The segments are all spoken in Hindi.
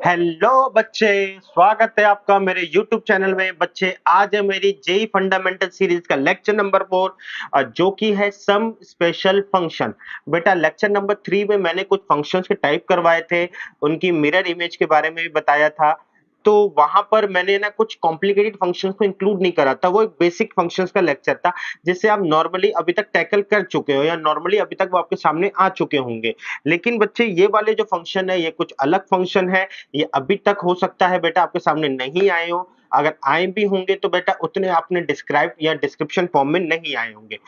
हेलो बच्चे, स्वागत है आपका मेरे YouTube चैनल में। बच्चे, आज है मेरी जेई फंडामेंटल सीरीज का लेक्चर नंबर 4 जो कि है सम स्पेशल फंक्शन। बेटा, लेक्चर नंबर 3 में मैंने कुछ फंक्शंस के टाइप करवाए थे, उनकी मिरर इमेज के बारे में भी बताया था। तो वहां पर मैंने ना कुछ कॉम्प्लिकेटेड फंक्शंस को इंक्लूड नहीं करा था, वो एक बेसिक फंक्शंस का लेक्चर था जिसे आप नॉर्मली अभी तक टैकल कर चुके हो या नॉर्मली अभी तक वो आपके सामने आ चुके होंगे। लेकिन बच्चे, ये वाले जो फंक्शन है ये कुछ अलग फंक्शन है। ये अभी तक हो सकता है बेटा आपके सामने नहीं आए हो। अगर आए भी होंगे तो बेटा उतने आपने डिस्क्राइब या डिस्क्रिप्शन फॉर्म में नहीं आए होंगे।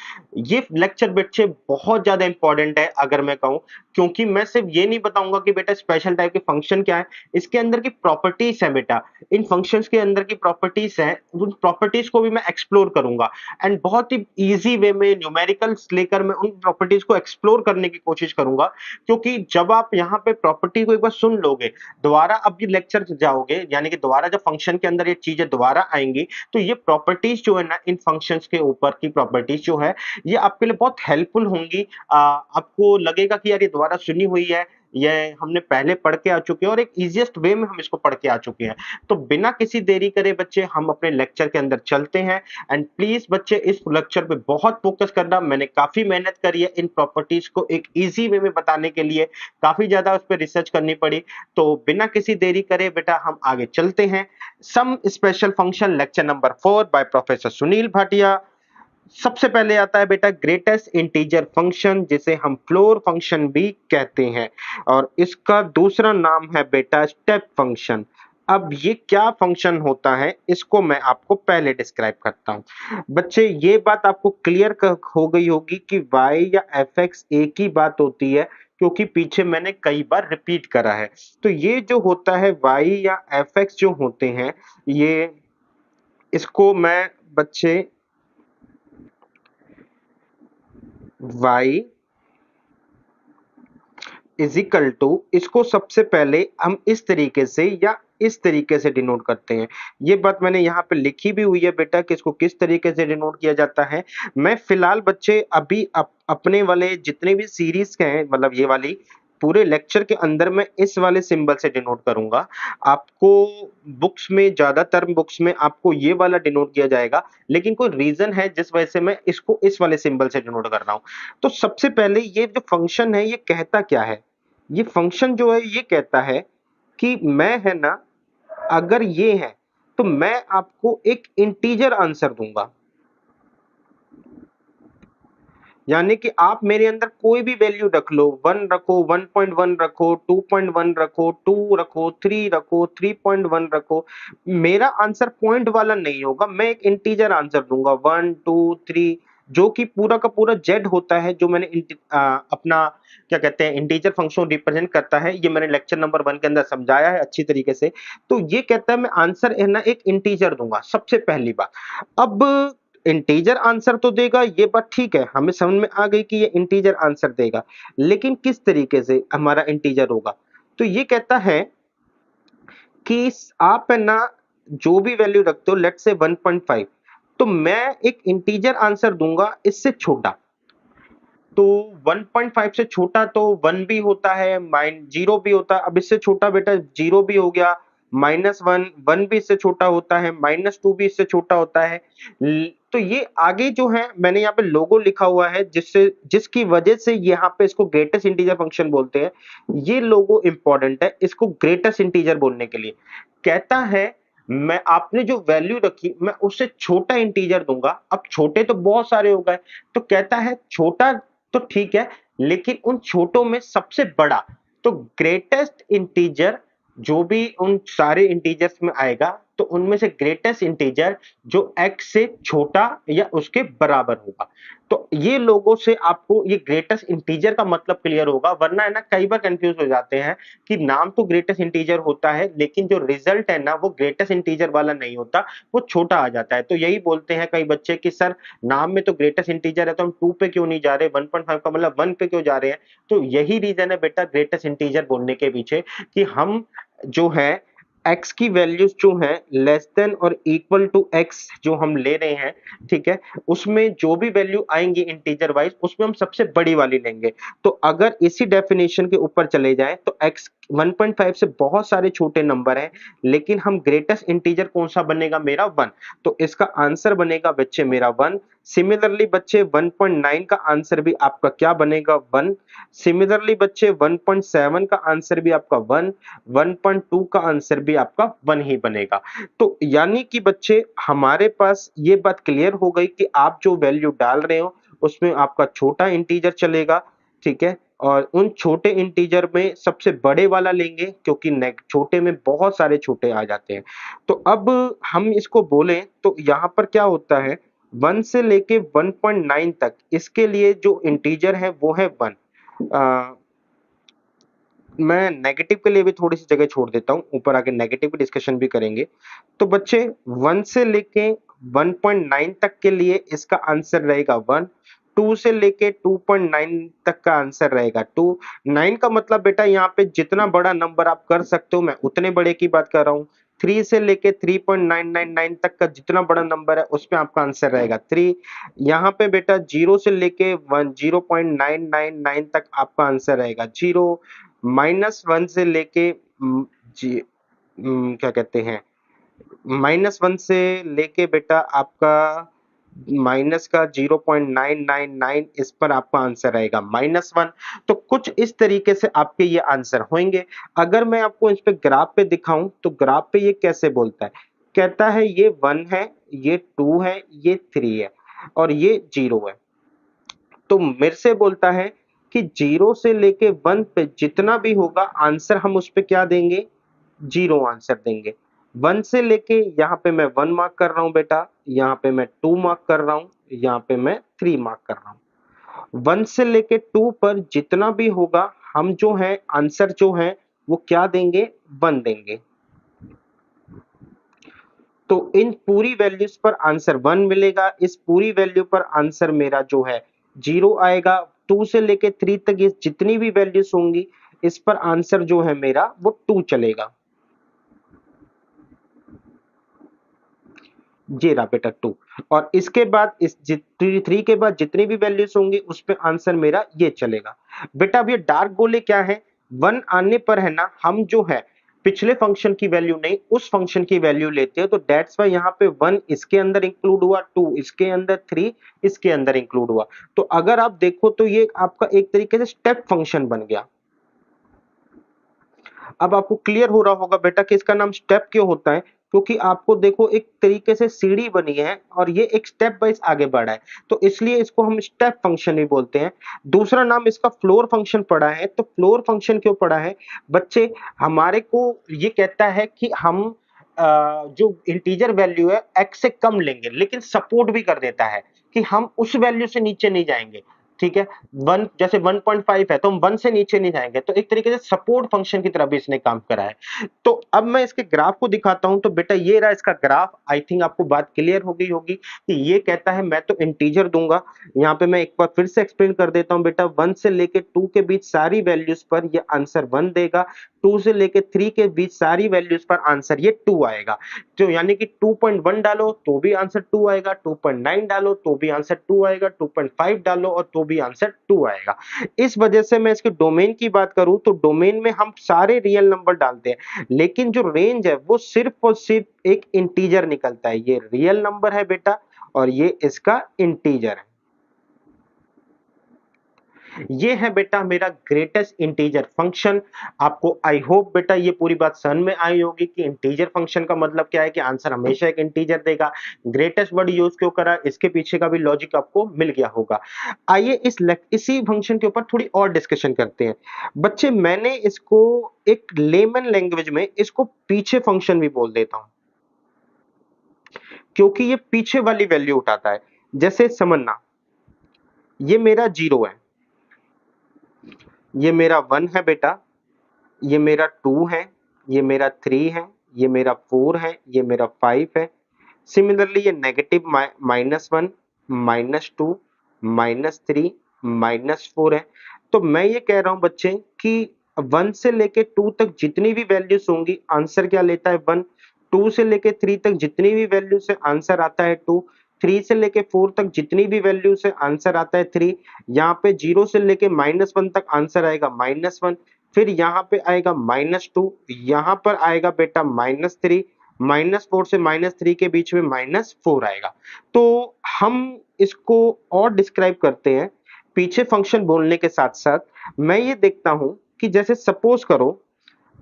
ये लेक्चर बच्चे बहुत ज्यादा इंपॉर्टेंट है अगर मैं कहूं, क्योंकि मैं सिर्फ ये नहीं बताऊंगा कि बेटा स्पेशल टाइप के फंक्शन क्या है, इसके अंदर की प्रॉपर्टीज है बेटा। इन फंक्शंस के अंदर की प्रॉपर्टीज है, उन प्रॉपर्टीज को भी मैं एक्सप्लोर करूंगा एंड बहुत ही इजी वे में न्यूमेरिकल्स लेकर मैं उन प्रॉपर्टीज को एक्सप्लोर करने की कोशिश करूंगा। क्योंकि जब आप यहाँ पे प्रॉपर्टी को एक बार सुन लोगे, दोबारा अब ये लेक्चर जाओगे, यानी कि दोबारा जब फंक्शन के अंदर ये चीजें दोबारा आएंगी, तो ये प्रॉपर्टीज जो है ना, इन फंक्शंस के ऊपर की प्रॉपर्टीज जो है, ये आपके लिए बहुत हेल्पफुल होंगी। आपको लगेगा कि यार ये दोबारा सुनी हुई है, ये हमने पहले पढ़ के आ चुके हैं और एक इजीएस्ट वे में हम इसको पढ़ के आ चुके हैं। तो बिना किसी देरी करे बच्चे, हम अपने लेक्चर के अंदर चलते हैं। एंड प्लीज बच्चे, इस लेक्चर पे बहुत फोकस करना। मैंने काफी मेहनत करी है इन प्रॉपर्टीज को एक इजी वे में बताने के लिए, काफी ज्यादा उस पर रिसर्च करनी पड़ी। तो बिना किसी देरी करे बेटा हम आगे चलते हैं। Some special function lecture number 4 by professor Sunil Bhatia. सबसे पहले आता है बेटा ग्रेटेस्ट इंटीजर फंक्शन, जिसे हम फ्लोर फंक्शन भी कहते हैं, और इसका दूसरा नाम है बेटा स्टेप फंक्शन। अब ये क्या फंक्शन होता है, इसको मैं आपको पहले डिस्क्राइब करता हूं। बच्चे, ये बात आपको क्लियर हो गई होगी कि y या fx एक ही बात होती है, क्योंकि पीछे मैंने कई बार रिपीट करा है। तो ये जो होता है y या fx जो होते हैं, ये इसको मैं बच्चे y इज इक्वल टू, इसको सबसे पहले हम इस तरीके से या इस तरीके से डिनोट करते हैं। ये बात मैंने यहाँ पे लिखी भी हुई है बेटा कि इसको किस तरीके से डिनोट किया जाता है। मैं फिलहाल बच्चे अभी अपने वाले जितने भी सीरीज के हैं, मतलब ये वाली पूरे लेक्चर के अंदर मैं इस वाले सिंबल से डिनोट करूंगा। आपको बुक्स में, ज्यादातर बुक्स में आपको ये वाला डिनोट किया जाएगा, लेकिन कोई रीजन है जिस वजह से मैं इसको इस वाले सिंबल से डिनोट कर रहा हूँ। तो सबसे पहले ये जो फंक्शन है ये कहता क्या है। ये फंक्शन जो है ये कहता है कि मैं है ना, अगर ये है तो मैं आपको एक इंटीजर आंसर दूंगा। यानी कि आप मेरे अंदर कोई भी वैल्यू रख लो, 1 रखो, 1.1 रखो, 2.1 रखो, 2 रखो, 3 रखो, 3.1 रखो, मेरा आंसर पॉइंट वाला नहीं होगा, मैं एक इंटीजर आंसर दूंगा 1 2 3, जो कि पूरा का पूरा जेड होता है, जो मैंने अपना क्या कहते हैं इंटीजर फंक्शन रिप्रेजेंट करता है। ये मैंने लेक्चर नंबर 1 के अंदर समझाया है अच्छी तरीके से। तो ये कहता है मैं आंसर है ना एक इंटीजर दूंगा, सबसे पहली बात। अब इंटीजर आंसर तो देगा, ये बात ठीक है, हमें समझ में आ गई कि ये इंटीजर आंसर देगा, लेकिन किस तरीके से हमारा इंटीजर होगा। तो ये कहता है कि आप है ना जो भी वैल्यू रखते हो, लेट्स से 1.5, तो मैं एक इंटीजर आंसर दूंगा इससे छोटा। तो 1.5 से छोटा तो 1 भी होता है, माइन 0 भी होता है। अब इससे छोटा बेटा 0 भी हो गया, -1, 1 भी इससे छोटा होता है, -2 भी इससे छोटा होता है। तो ये आगे जो है मैंने यहाँ पे लोगो लिखा हुआ है, जिससे जिसकी वजह से यहाँ पे इसको ग्रेटेस्ट इंटीजर फंक्शन बोलते हैं। ये लोगो इंपॉर्टेंट है इसको ग्रेटेस्ट इंटीजर बोलने के लिए। कहता है मैं आपने जो वैल्यू रखी मैं उससे छोटा इंटीजर दूंगा। अब छोटे तो बहुत सारे हो गए, तो कहता है छोटा तो ठीक है, लेकिन उन छोटों में सबसे बड़ा, तो ग्रेटेस्ट इंटीजर जो भी उन सारे इंटीजर्स में आएगा, तो उनमें से ग्रेटेस्ट इंटीजर जो x से छोटा या उसके बराबर होगा। तो ये लोगों से आपको ये ग्रेटेस्ट इंटीजर का मतलब क्लियर होगा, वरना है ना कई बार कंफ्यूज हो जाते हैं कि नाम तो ग्रेटेस्ट इंटीजर होता है, लेकिन जो रिजल्ट है ना वो ग्रेटेस्ट इंटीजर वाला नहीं होता, वो छोटा आ जाता है। तो यही बोलते हैं कई बच्चे कि सर नाम में तो ग्रेटेस्ट इंटीजर है, तो हम 2 पे क्यों नहीं जा रहे, 1.5 का मतलब 1 पे क्यों जा रहे हैं। तो यही रीजन है बेटा ग्रेटेस्ट इंटीजर बोलने के पीछे, कि हम जो है x की वैल्यूज जो है लेस देन और इक्वल टू x जो हम ले रहे हैं, ठीक है, उसमें जो भी वैल्यू आएंगी इंटीजर वाइज उसमें हम सबसे बड़ी वाली लेंगे। तो अगर इसी डेफिनेशन के ऊपर चले जाएं तो x 1.5 से बहुत सारे छोटे नंबर हैं, लेकिन हम ग्रेटेस्ट इंटीजर कौन सा बनेगा, मेरा 1। तो इसका आंसर बनेगा बच्चे मेरा 1। सिमिलरली बच्चे 1.9 का आंसर भी आपका क्या बनेगा, 1। सिमिलरली बच्चे 1.7 का आंसर भी आपका 1, 1.2 का आंसर भी आपका 1 ही बनेगा। तो यानी कि बच्चे हमारे पास ये बात क्लियर हो गई कि आप जो वैल्यू डाल रहे हो उसमें आपका छोटा इंटीजर चलेगा, ठीक है, और उन छोटे इंटीजर में सबसे बड़े वाला लेंगे क्योंकि छोटे में बहुत सारे छोटे आ जाते हैं। तो अब हम इसको बोलें तो यहाँ पर क्या होता है, 1 से लेके 1.9 तक इसके लिए जो इंटीजर है वो है 1। मैं नेगेटिव के लिए भी थोड़ी सी जगह छोड़ देता हूँ, ऊपर आके नेगेटिव की डिस्कशन भी करेंगे। तो बच्चे 1 से लेके 1.9 तक के लिए इसका आंसर रहेगा 1। 2 से लेके 2.9 तक का आंसर रहेगा 2। 9 का मतलब बेटा यहाँ पे जितना बड़ा नंबर आप कर सकते हो मैं उतने बड़े की बात कर रहा हूँ। 3 से लेके 3.999 तक का जितना बड़ा नंबर है उसमें आपका आंसर रहेगा 3। यहाँ पे बेटा 0 से लेके 0.999 तक आपका आंसर रहेगा 0। -1 से लेके क्या कहते हैं, -1 से लेके बेटा आपका माइनस का 0.999 इस पर आपका आंसर रहेगा -1। तो कुछ इस तरीके से आपके ये आंसर होंगे। अगर मैं आपको इस पे ग्राफ पे दिखाऊं तो ग्राफ पे ये कैसे बोलता है, कहता है ये 1 है, ये 2 है, ये 3 है और ये 0 है। तो मेरे से बोलता है कि 0 से लेके 1 पे जितना भी होगा आंसर हम उस पे क्या देंगे, 0 आंसर देंगे। 1 से लेके यहाँ पे मैं 1 मार्क कर रहा हूँ बेटा, यहाँ पे मैं 2 मार्क कर रहा हूँ, यहाँ पे मैं 3 मार्क कर रहा हूँ। 1 से लेके 2 पर जितना भी होगा हम जो है आंसर जो है वो क्या देंगे, 1 देंगे। तो इन पूरी वैल्यूज पर आंसर 1 मिलेगा, इस पूरी वैल्यू पर आंसर मेरा जो है 0 आएगा। 2 से लेके 3 तक ये जितनी भी वैल्यूज होंगी इस पर आंसर जो है मेरा वो 2 चलेगा। ये रहा बेटा 2। और इसके बाद इस 3 के बाद जितनी भी वैल्यूज होंगी उस पे आंसर मेरा ये चलेगा। बेटा अब ये डार्क गोले क्या है, 1 आने पर है ना हम जो है पिछले फंक्शन की वैल्यू नहीं उस फंक्शन की वैल्यू लेते हैं। तो दैट्स वाई यहाँ पे 1 इसके अंदर इंक्लूड हुआ, 2 इसके अंदर, 3 इसके अंदर इंक्लूड हुआ। तो अगर आप देखो तो ये आपका एक तरीके से स्टेप फंक्शन बन गया। अब आपको क्लियर हो रहा होगा बेटा कि इसका नाम स्टेप क्यों होता है, क्योंकि आपको देखो एक तरीके से सीढ़ी बनी है और ये एक स्टेप वाइज आगे बढ़ा है, तो इसलिए इसको हम स्टेप फंक्शन भी बोलते हैं। दूसरा नाम इसका फ्लोर फंक्शन पड़ा है। तो फ्लोर फंक्शन क्यों पड़ा है बच्चे, हमारे को ये कहता है कि हम जो इंटीजर वैल्यू है x से कम लेंगे, लेकिन सपोर्ट भी कर देता है कि हम उस वैल्यू से नीचे नहीं जाएंगे, ठीक है। 1 जैसे 1.5 है तो हम 1 से नीचे नहीं जाएंगे, तो एक तरीके से सपोर्ट फंक्शन की तरह भी इसने काम करा है। तो अब मैं इसके ग्राफ को दिखाता हूं। तो बेटा ये रहा इसका ग्राफ। आई थिंक आपको बात क्लियर हो गई होगी कि ये कहता है मैं तो इंटीजर दूंगा। यहाँ पे मैं एक बार फिर से एक्सप्लेन कर देता हूं बेटा, 1 से लेके 2 के बीच सारी वैल्यूज पर ये आंसर 1 देगा, 2 से लेके 3 के बीच सारी वैल्यूज पर आंसर ये 2 आएगा। तो यानी कि 2.1 डालो तो भी आंसर 2 आएगा, 2.9 डालो तो भी आंसर 2 आएगा, 2.5 डालो और तो भी आंसर 2 आएगा। इस वजह से मैं इसके डोमेन की बात करूं तो डोमेन में हम सारे रियल नंबर डालते हैं, लेकिन जो रेंज है वो सिर्फ और सिर्फ एक इंटीजर निकलता है। ये रियल नंबर है बेटा और ये इसका इंटीजर है। ये है बेटा मेरा ग्रेटेस्ट इंटीजर फंक्शन। आपको आई होप बेटा ये पूरी बात समझ में आई होगी कि इंटीजर फंक्शन का मतलब क्या है, कि आंसर हमेशा एक इंटीजर देगा। ग्रेटेस्ट वर्ड यूज क्यों करा, इसके पीछे का भी लॉजिक आपको मिल गया होगा। आइए इसी फंक्शन के ऊपर थोड़ी और डिस्कशन करते हैं। बच्चे मैंने इसको एक लेमन लैंग्वेज में इसको पीछे फंक्शन भी बोल देता हूं, क्योंकि ये पीछे वाली वैल्यू उठाता है। जैसे समझना, ये मेरा 0 है, ये मेरा 1 है बेटा, ये मेरा 2 है, ये मेरा 3 है, ये मेरा 4 है, ये मेरा 5 है। सिमिलरली ये नेगेटिव -1, -2, -3, -4 है। तो मैं ये कह रहा हूं बच्चे कि 1 से लेके 2 तक जितनी भी वैल्यूज होंगी आंसर क्या लेता है 1। 2 से लेके 3 तक जितनी भी वैल्यू से आंसर आता है 2। 3 से लेके 4 तक जितनी भी वैल्यू से आंसर आता है 3। यहाँ पे 0 से लेके -1 तक आंसर आएगा -1। फिर यहाँ पे आएगा -2। यहाँ पर आएगा बेटा -3। -4 से -3 के बीच में -4 आएगा। तो हम इसको और डिस्क्राइब करते हैं पीछे फंक्शन बोलने के साथ साथ। मैं ये देखता हूं कि जैसे सपोज करो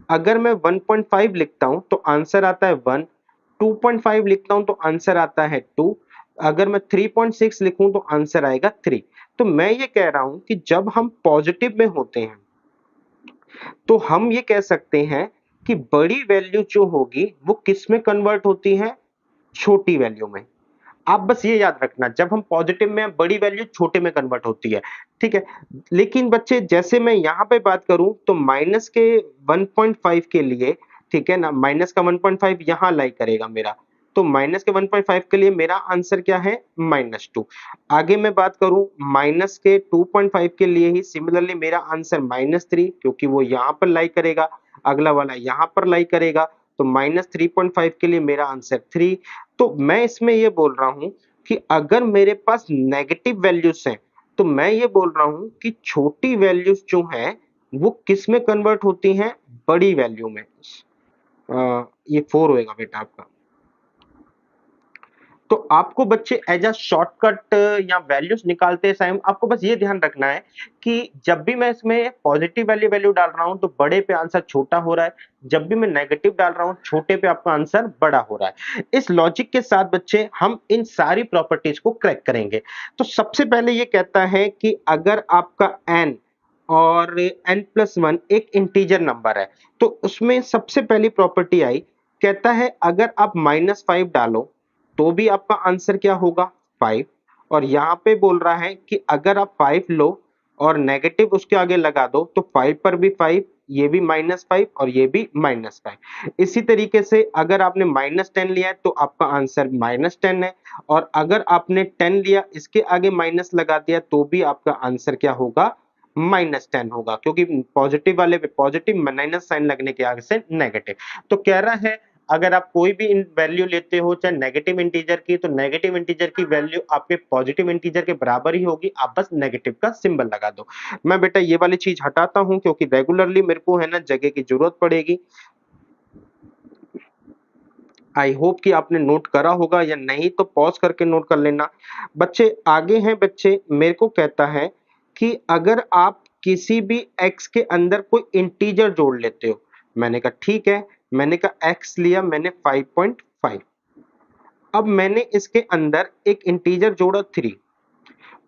अगर मैं 1.5 लिखता हूं तो आंसर आता है 1। 2.5 लिखता हूं तो आंसर आता है 2। अगर मैं 3.6 लिखूं तो आंसर आएगा 3। तो मैं ये कह रहा हूं कि जब हम पॉजिटिव में होते हैं तो हम ये कह सकते हैं कि बड़ी वैल्यू जो होगी वो किस में कन्वर्ट होती है, छोटी वैल्यू में। आप बस ये याद रखना जब हम पॉजिटिव में बड़ी वैल्यू छोटे में कन्वर्ट होती है, ठीक है। लेकिन बच्चे जैसे मैं यहाँ पे बात करूं तो माइनस के 1.5 के लिए, ठीक है ना, माइनस का 1.5 यहाँ लाई करेगा मेरा। तो माइनस के 1.5 के लिए मेरा आंसर क्या है -2। आगे मैं बात करूं माइनस के 2.5 के लिए ही सिमिलरली मेरा आंसर -3 क्योंकि वो यहाँ पर लाई करेगा, अगला वाला यहाँ पर लाई करेगा। तो -3.5 के लिए मेरा आंसर 3। तो मैं इसमें ये बोल रहा हूं कि अगर मेरे पास नेगेटिव वैल्यूज हैं तो मैं ये बोल रहा हूं कि छोटी वैल्यूज जो हैं वो किस में कन्वर्ट होती हैं, बड़ी वैल्यू में। ये 4 होएगा बेटा आपका। तो आपको बच्चे एज अ शॉर्टकट या वैल्यूज निकालते टाइम आपको बस ये ध्यान रखना है कि जब भी मैं इसमें पॉजिटिव वैल्यू डाल रहा हूं तो बड़े पे आंसर छोटा हो रहा है, जब भी मैं नेगेटिव डाल रहा हूं छोटे पे आपका आंसर बड़ा हो रहा है। इस लॉजिक के साथ बच्चे हम इन सारी प्रॉपर्टीज को क्रैक करेंगे। तो सबसे पहले ये कहता है कि अगर आपका n और n+1 एक इंटीजर नंबर है तो उसमें सबसे पहली प्रॉपर्टी आई, कहता है अगर आप -5 डालो तो भी आपका आंसर क्या होगा 5। और यहाँ पे बोल रहा है कि अगर आप 5 लो और नेगेटिव उसके आगे लगा दो तो 5 पर भी 5, ये भी -5 और ये भी -5। इसी तरीके से अगर आपने -10 लिया है तो आपका आंसर -10 है, और अगर आपने 10 लिया इसके आगे माइनस लगा दिया तो भी आपका आंसर क्या होगा, -10 होगा, क्योंकि पॉजिटिव वाले पे पॉजिटिव, माइनस साइन लगने के आगे से नेगेटिव। तो कह रहा है अगर आप कोई भी वैल्यू लेते हो चाहे नेगेटिव इंटीजर की, तो नेगेटिव इंटीजर की वैल्यू आपके पॉजिटिव इंटीजर के बराबर ही होगी, आप बस नेगेटिव का सिंबल लगा दो। मैं बेटा ये वाली चीज हटाता हूं क्योंकि रेगुलरली मेरे को है ना जगह की जरूरत पड़ेगी। आई होप कि आपने नोट करा होगा, या नहीं तो पॉज करके नोट कर लेना। बच्चे आगे हैं, बच्चे मेरे को कहता है कि अगर आप किसी भी x के अंदर कोई इंटीजर जोड़ लेते हो, मैंने कहा ठीक है, मैंने कहा x लिया मैंने 5.5, अब मैंने इसके अंदर एक इंटीजर जोड़ा 3,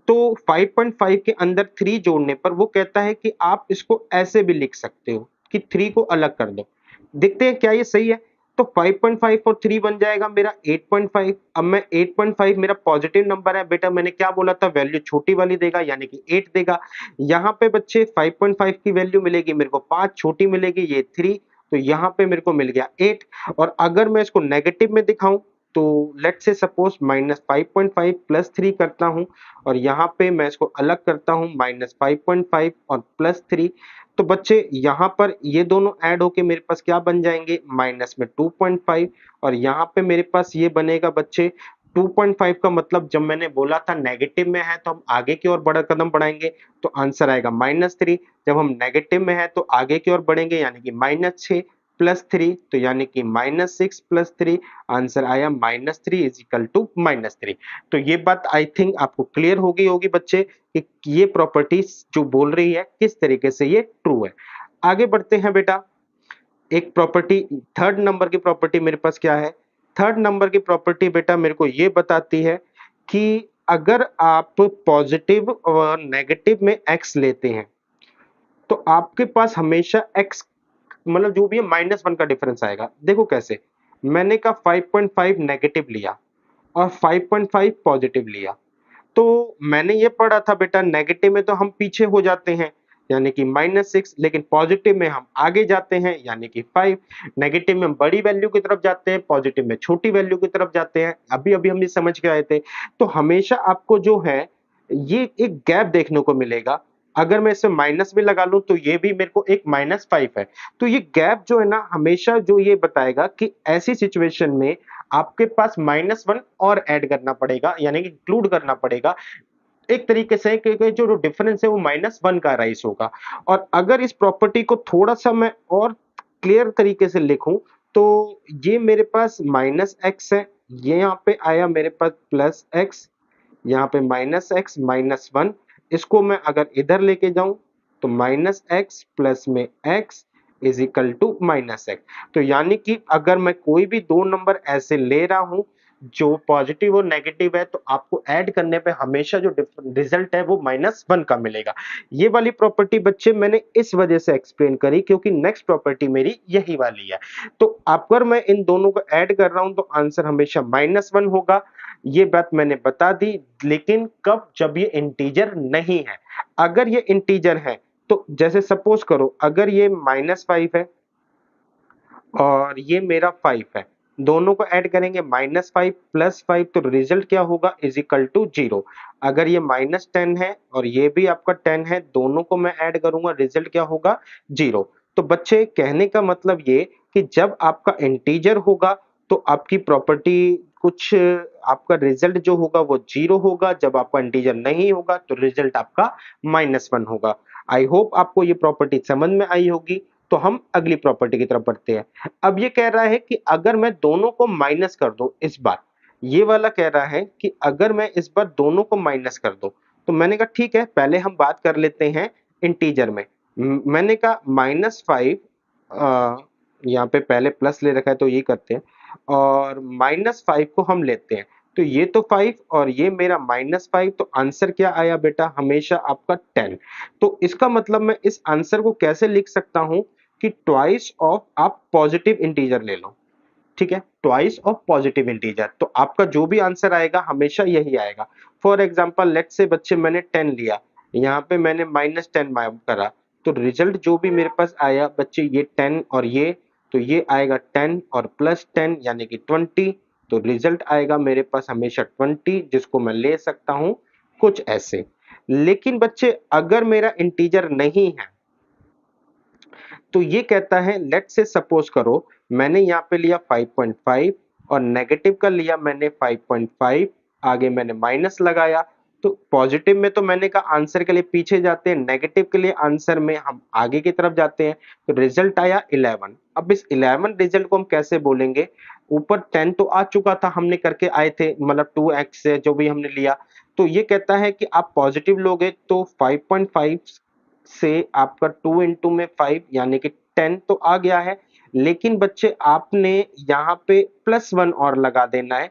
तो 5.5 के अंदर 3 जोड़ने पर वो कहता है कि आप इसको ऐसे भी लिख सकते हो कि 3 को अलग कर दो। देखते हैं क्या ये सही है। तो 5.5 और 3 बन जाएगा मेरा 8.5। अब मैं 8.5 मेरा पॉजिटिव नंबर है बेटा, मैंने क्या बोला था वैल्यू छोटी वाली देगा यानी कि 8 देगा। यहाँ पे बच्चे 5.5 की वैल्यू मिलेगी मेरे को 5, छोटी मिलेगी ये 3, तो यहाँ पे मेरे को मिल गया 8। और अगर मैं इसको नेगेटिव में दिखाऊं तो लेट्स से सपोज -5.5 +3 करता हूं, और यहाँ पे मैं इसको अलग करता हूं -5.5 और +3। तो बच्चे यहाँ पर ये दोनों ऐड होके मेरे पास क्या बन जाएंगे, माइनस में 2.5, और यहाँ पे मेरे पास ये बनेगा बच्चे 2.5 का मतलब जब मैंने बोला था नेगेटिव में है तो हम आगे की ओर बड़ा कदम बढ़ाएंगे तो आंसर आएगा -3। जब हम नेगेटिव में है तो आगे की ओर बढ़ेंगे यानी कि -6 +3, तो यानी कि -6 +3, आंसर आया -3 इजिकल टू -3। तो ये बात आई थिंक आपको क्लियर हो गई होगी बच्चे कि ये प्रॉपर्टी जो बोल रही है किस तरीके से ये ट्रू है। आगे बढ़ते हैं बेटा। एक प्रॉपर्टी, थर्ड नंबर की प्रॉपर्टी मेरे पास क्या है, थर्ड नंबर की प्रॉपर्टी बेटा मेरे को ये बताती है कि अगर आप पॉजिटिव और नेगेटिव में x लेते हैं तो आपके पास हमेशा x मतलब जो भी है -1 का डिफरेंस आएगा। देखो कैसे, मैंने कहा 5.5 नेगेटिव लिया और 5.5 पॉजिटिव लिया, तो मैंने ये पढ़ा था बेटा नेगेटिव में तो हम पीछे हो जाते हैं यानी कि -6, लेकिन पॉजिटिव में हम आगे जाते हैं यानी कि 5। नेगेटिव में हम बड़ी वैल्यू की तरफ जाते हैं, पॉजिटिव में छोटी वैल्यू की तरफ जाते हैं। अभी अभी हम ये समझ के आए थे। तो हमेशा आपको जो है ये एक गैप देखने को मिलेगा। अगर मैं इसमें माइनस भी लगा लूं तो ये भी मेरे को एक -5 है। तो ये गैप जो है ना हमेशा जो ये बताएगा कि ऐसी सिचुएशन में आपके पास -1 और ऐड करना पड़ेगा, यानी कि इंक्लूड करना पड़ेगा एक तरीके से, क्योंकि जो डिफरेंस है वो -1 का राइज होगा। और अगर इस प्रॉपर्टी को थोड़ा सा मैं और क्लियर तरीके से लिखूं तो ये मेरे पास -x है, ये यहाँ पे आया मेरे पास +x, यहाँ पे -x -1, इसको मैं अगर इधर लेके जाऊं तो -x प्लस में x is equal to -x। तो यानी कि अगर मैं कोई भी दो नंबर ऐसे ले रहा हूं जो पॉजिटिव और नेगेटिव है तो आपको ऐड करने पे हमेशा जो रिजल्ट है वो -1 का मिलेगा। ये वाली प्रॉपर्टी बच्चे मैंने इस वजह से एक्सप्लेन करी क्योंकि नेक्स्ट प्रॉपर्टी मेरी यही वाली है। तो अगर मैं इन दोनों को ऐड कर रहा हूं तो आंसर हमेशा -1 होगा। ये बात मैंने बता दी, लेकिन कब? जब ये इंटीजर नहीं है। अगर ये इंटीजर है तो जैसे सपोज करो अगर ये -5 है और ये मेरा 5 है, दोनों को ऐड करेंगे -5 प्लस 5 तो रिजल्ट क्या होगा? Is equal to 0। अगर ये -10 है और ये भी आपका 10 है, दोनों को मैं ऐड करूंगा, रिजल्ट क्या होगा? 0। तो बच्चे कहने का मतलब ये कि जब आपका इंटीजर होगा तो आपकी प्रॉपर्टी कुछ, आपका रिजल्ट जो होगा वो 0 होगा, जब आपका इंटीजर नहीं होगा तो रिजल्ट आपका -1 होगा। आई होप आपको ये प्रॉपर्टी समझ में आई होगी। तो हम अगली प्रॉपर्टी की तरफ बढ़ते हैं। अब ये कह रहा है कि अगर मैं दोनों को माइनस कर दूं इस बार, ये वाला कह रहा है कि अगर मैं इस बार दोनों को माइनस कर दूं, तो मैंने कहा ठीक है, पहले हम बात कर लेते हैं इंटीजर में। मैंने कहा -5, यहाँ पे पहले प्लस ले रखा है तो ये करते हैं, और -5 को हम लेते हैं। तो ये तो 5 और ये मेरा -5, तो आंसर क्या आया बेटा? हमेशा आपका 10। तो इसका मतलब मैं इस आंसर को कैसे लिख सकता हूं कि ट्वाइस ऑफ आप पॉजिटिव इंटीजर ले लो, ठीक है, ट्वाइस ऑफ पॉजिटिव इंटीजर, तो आपका जो भी आंसर आएगा हमेशा यही आएगा। फॉर एग्जांपल लेट्स से बच्चे मैंने 10 लिया, यहाँ पे मैंने -10 करा, तो रिजल्ट जो भी मेरे पास आया बच्चे ये 10 और ये, तो ये आएगा 10 और +10 यानी कि 20, तो रिजल्ट आएगा मेरे पास हमेशा 20, जिसको मैं ले सकता हूं कुछ ऐसे। लेकिन बच्चे अगर मेरा इंटीजर नहीं है तो ये कहता है लेट से सपोज करो मैंने यहाँ पे लिया 5.5 और नेगेटिव का लिया मैंने 5.5, आगे मैंने माइनस लगाया, तो पॉजिटिव में तो मैंने कहा आंसर के लिए पीछे जाते हैं, नेगेटिव के लिए आंसर में हम आगे की तरफ जाते हैं। तो रिजल्ट आया 11। अब इस 11 रिजल्ट को हम कैसे बोलेंगे? ऊपर 10 तो आ चुका था, हमने करके आए थे, मतलब 2x से जो भी हमने लिया। तो ये कहता है कि आप पॉजिटिव लोगे तो 5.5 से आपका 2 इंटू में 5 यानी कि 10 तो आ गया है, लेकिन बच्चे आपने यहाँ पे +1 और लगा देना है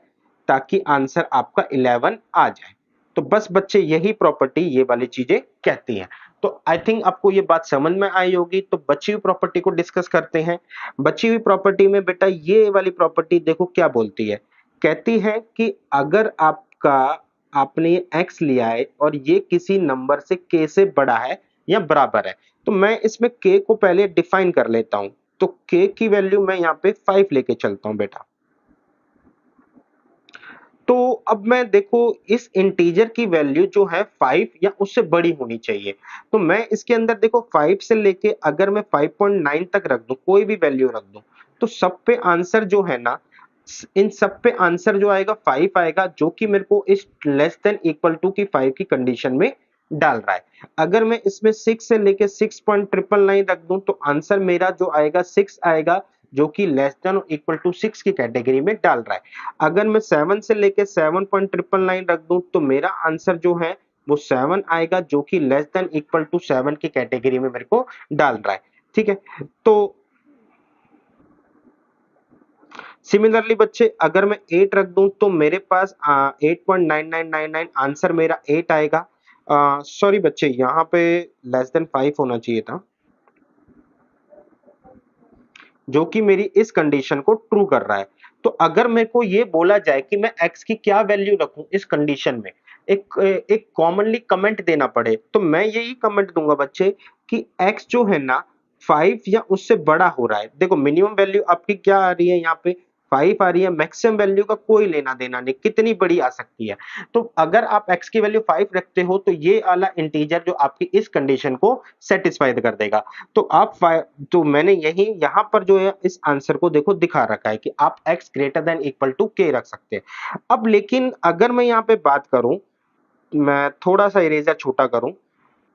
ताकि आंसर आपका 11 आ जाए। तो बस बच्चे यही प्रॉपर्टी ये वाली चीजें कहती हैं। तो आई थिंक आपको ये बात समझ में आई होगी। तो बची हुई प्रॉपर्टी को डिस्कस करते हैं। बची हुई प्रॉपर्टी में बेटा ये वाली प्रॉपर्टी देखो क्या बोलती है। कहती है कि अगर आपने ये x लिया है और ये किसी नंबर से k से बड़ा है या बराबर है, तो मैं इसमें k को पहले डिफाइन कर लेता हूं। तो k की वैल्यू मैं यहाँ पे 5 लेके चलता हूं बेटा। तो अब मैं देखो इस इंटीजर की वैल्यू जो है 5 या उससे बड़ी होनी चाहिए। तो मैं इसके अंदर देखो 5 से लेके अगर मैं 5.9 तक रख दूं, कोई भी वैल्यू रख दूं, तो सब पे आंसर जो है ना, इन सब पे आंसर जो आएगा 5 आएगा, जो कि मेरे को इस लेस देन इक्वल टू की 5 की कंडीशन में डाल रहा है। अगर मैं इसमें 6 से लेके 6.999 रख दूं तो आंसर मेरा जो आएगा 6 आएगा, जो कि लेस देन इक्वल टू 6 की कैटेगरी में डाल रहा है। अगर मैं 7 से लेके 7.999 रख दूं तो मेरा आंसर जो है वो 7 आएगा, जो कि लेस देन इक्वल टू 7 की कैटेगरी में मेरे को डाल रहा है। ठीक है, तो सिमिलरली बच्चे अगर मैं 8 रख दूं तो मेरे पास 8.9999 आंसर मेरा 8 आएगा। सॉरी बच्चे, यहाँ पे लेस देन 5 होना चाहिए था, जो कि मेरी इस कंडीशन को ट्रू कर रहा है। तो अगर मेरे को ये बोला जाए कि मैं x की क्या वैल्यू रखूं इस कंडीशन में, एक कॉमनली कमेंट देना पड़े, तो मैं यही कमेंट दूंगा बच्चे कि x जो है ना 5 या उससे बड़ा हो रहा है। देखो मिनिमम वैल्यू आपकी क्या आ रही है यहाँ पे 5 आ रही है, मैक्सिमम वैल्यू का कोई लेना देना नहीं, कितनी बड़ी आ सकती है। तो अगर आप x की वैल्यू 5 रखते हो तो ये वाला इंटीजर जो आपकी इस कंडीशन को सेटिस्फाइड कर देगा। तो आप तो मैंने यही यहां पर जो है इस आंसर को देखो दिखा रखा है कि आप x greater than equal to k रख सकते हैं। अब लेकिन अगर मैं यहाँ पे बात करूं, मैं थोड़ा सा इरेजर छोटा करूं,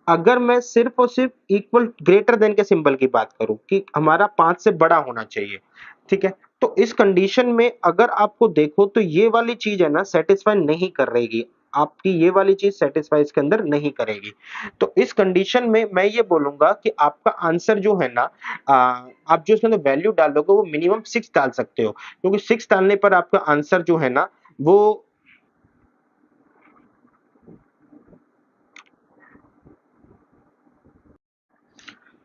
अगर मैं सिर्फ और सिर्फ इक्वल ग्रेटर देन के सिंबल की बात करूं कि हमारा 5 से बड़ा होना चाहिए, ठीक है, तो इस कंडीशन में अगर आपको देखो तो ये वाली चीज है ना सेटिस्फाई नहीं कर रहेगी, आपकी ये वाली चीज सेटिस्फाई इसके अंदर नहीं करेगी। तो इस कंडीशन में मैं ये बोलूंगा कि आपका आंसर जो है ना, आप जो इसके अंदर वैल्यू डालोगे वो मिनिमम 6 डाल सकते हो, क्योंकि 6 डालने पर आपका आंसर जो है ना वो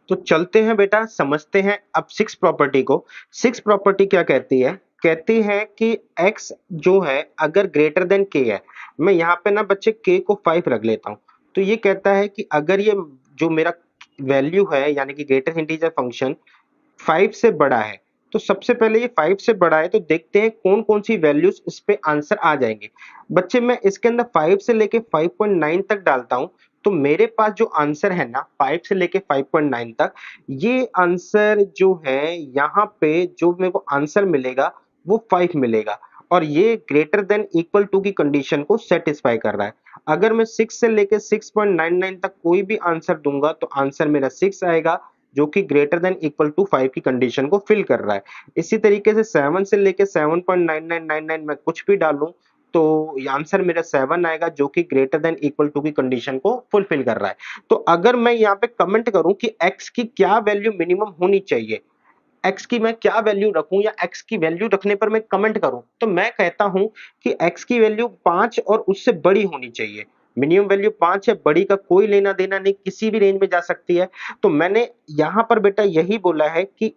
तो चलते हैं बेटा, समझते हैं अब सिक्स प्रॉपर्टी को। सिक्स प्रॉपर्टी क्या कहती है? कहती है कि x जो है अगर ग्रेटर देन k है, मैं यहाँ पे ना बच्चे k को 5 रख लेता हूँ, तो ये कहता है कि अगर ये जो मेरा वैल्यू है यानी कि ग्रेटर इंटीजर फंक्शन 5 से बड़ा है, तो सबसे पहले ये 5 से बड़ा है तो देखते हैं कौन कौन सी वैल्यूज इस पे आंसर आ जाएंगे। बच्चे मैं इसके अंदर 5 से लेके 5.9 तक डालता हूं, तो मेरे पास जो आंसर है ना 5 से लेके 5.9 तक, ये आंसर जो है यहाँ पे जो मेरे को आंसर मिलेगा वो 5 मिलेगा, और ये ग्रेटर देन इक्वल टू की कंडीशन को सेटिस्फाई कर रहा है। अगर मैं 6 से लेके 6.99 तक कोई भी आंसर दूंगा तो आंसर मेरा 6 आएगा, जो कि ग्रेटर देन इक्वल टू 5 की कंडीशन को फिल कर रहा है। इसी तरीके से 7 से लेके 7.9999 में कुछ भी डालूं तो आंसर मेरा 7 आएगा, जो कि ग्रेटर देन इक्वल टू की कंडीशन को फुलफिल कर रहा है। तो अगर मैं यहाँ पे कमेंट करूं कि x की क्या वैल्यू मिनिमम होनी चाहिए, x की मैं क्या वैल्यू रखूं या x की वैल्यू रखने पर मैं कमेंट करूं, तो मैं कहता हूं कि x की वैल्यू 5 और उससे बड़ी होनी चाहिए। मिनिमम वैल्यू 5 है, बड़ी का कोई लेना देना नहीं, किसी भी रेंज में जा सकती है। तो मैंने यहां पर बेटा यही बोला है कि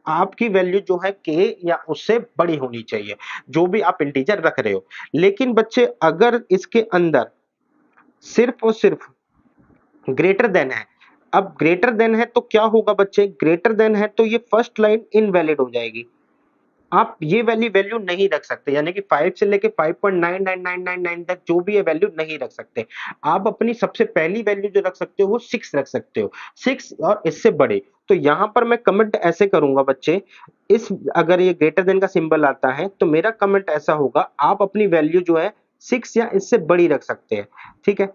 आपकी वैल्यू जो है k या उससे बड़ी होनी चाहिए, जो भी आप इंटीजर रख रहे हो। लेकिन बच्चे अगर इसके अंदर सिर्फ और सिर्फ ग्रेटर देन है, अब ग्रेटर देन है तो क्या होगा बच्चे, ग्रेटर देन है तो ये फर्स्ट लाइन इनवैलिड हो जाएगी, आप ये वैल्यू वैल्यू नहीं रख सकते, यानी कि 5 से लेके 5.99999 तक जो भी है वैल्यू नहीं रख सकते। आप अपनी सबसे पहली वैल्यू जो रख सकते हो वो 6 रख सकते हो, 6 और इससे बड़े। तो यहां पर मैं कमेंट ऐसे करूंगा बच्चे, इस अगर ये ग्रेटर देन का सिंबल आता है तो मेरा कमेंट ऐसा होगा, आप अपनी वैल्यू जो है 6 या इससे बड़ी रख सकते हैं, ठीक है।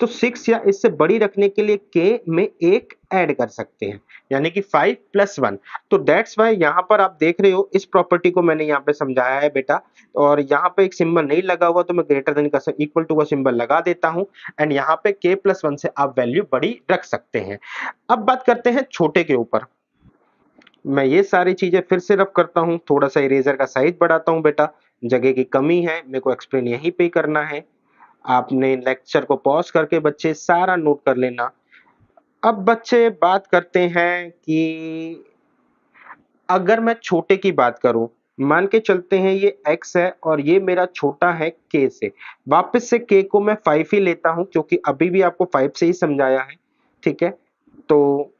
तो 6 या इससे बड़ी रखने के लिए k में एक ऐड कर सकते हैं, यानी कि 5 प्लस 1। तो दैट्स वाई यहां पर आप देख रहे हो इस प्रॉपर्टी को मैंने यहाँ पे समझाया है बेटा, और यहाँ पे एक सिंबल नहीं लगा हुआ तो मैं ग्रेटर देन का इक्वल टू का सिंबल लगा देता हूं, एंड यहाँ पे k प्लस 1 से आप वैल्यू बड़ी रख सकते हैं। अब बात करते हैं छोटे के ऊपर। मैं ये सारी चीजें फिर से रफ करता हूँ, थोड़ा सा इरेजर का साइज बढ़ाता हूँ बेटा, जगह की कमी है, मेरे को एक्सप्लेन यहीं पे करना है। आपने लेक्चर को पॉज करके बच्चे सारा नोट कर लेना। अब बच्चे बात करते हैं कि अगर मैं छोटे की बात करूं, मान के चलते हैं ये x है और ये मेरा छोटा है k से, वापस से k को मैं 5 ही लेता हूं क्योंकि अभी भी आपको 5 से ही समझाया है, ठीक है। तो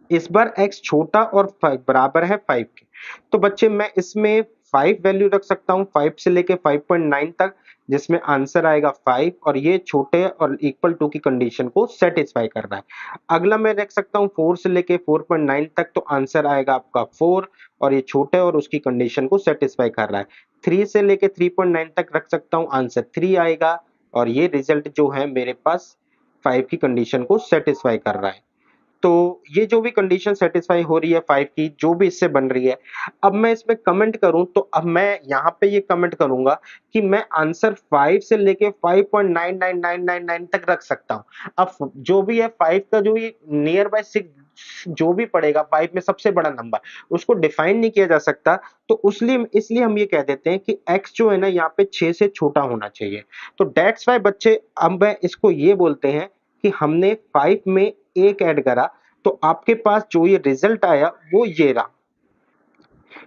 इस बार x छोटा और 5 बराबर है 5 के, तो बच्चे मैं इसमें 5 वैल्यू रख सकता हूँ, 5 से लेके 5.9 तक, जिसमें आंसर आएगा 5, और ये छोटे और इक्वल टू की कंडीशन को सेटिस्फाई कर रहा है। अगला मैं रख सकता हूँ 4 से लेके 4.9 तक, तो आंसर आएगा आपका 4, और ये छोटे और उसकी कंडीशन को सेटिस्फाई कर रहा है। 3 से लेके 3.9 तक रख सकता हूँ, आंसर 3 आएगा, और ये रिजल्ट जो है मेरे पास 5 की कंडीशन को सेटिस्फाई कर रहा है। तो ये जो भी कंडीशन सेटिस्फाई हो रही है 5 की, जो भी इससे बन रही है, अब मैं इसमें कमेंट करूं तो अब मैं यहाँ पे ये कमेंट करूंगा कि मैं आंसर 5 से लेके 5.99999 तक रख सकता हूं। अब जो भी है 5 का जो ये नियर बाय 6 जो भी पड़ेगा 5 में सबसे बड़ा नंबर, उसको डिफाइन नहीं किया जा सकता, तो इसलिए हम ये कह देते हैं कि x जो है ना यहाँ पे 6 से छोटा होना चाहिए। तो दैट्स वाई बच्चे अब मैं इसको ये बोलते हैं कि हमने 5 में एक ऐड करा, तो आपके पास जो ये रिजल्ट आया वो ये रहा।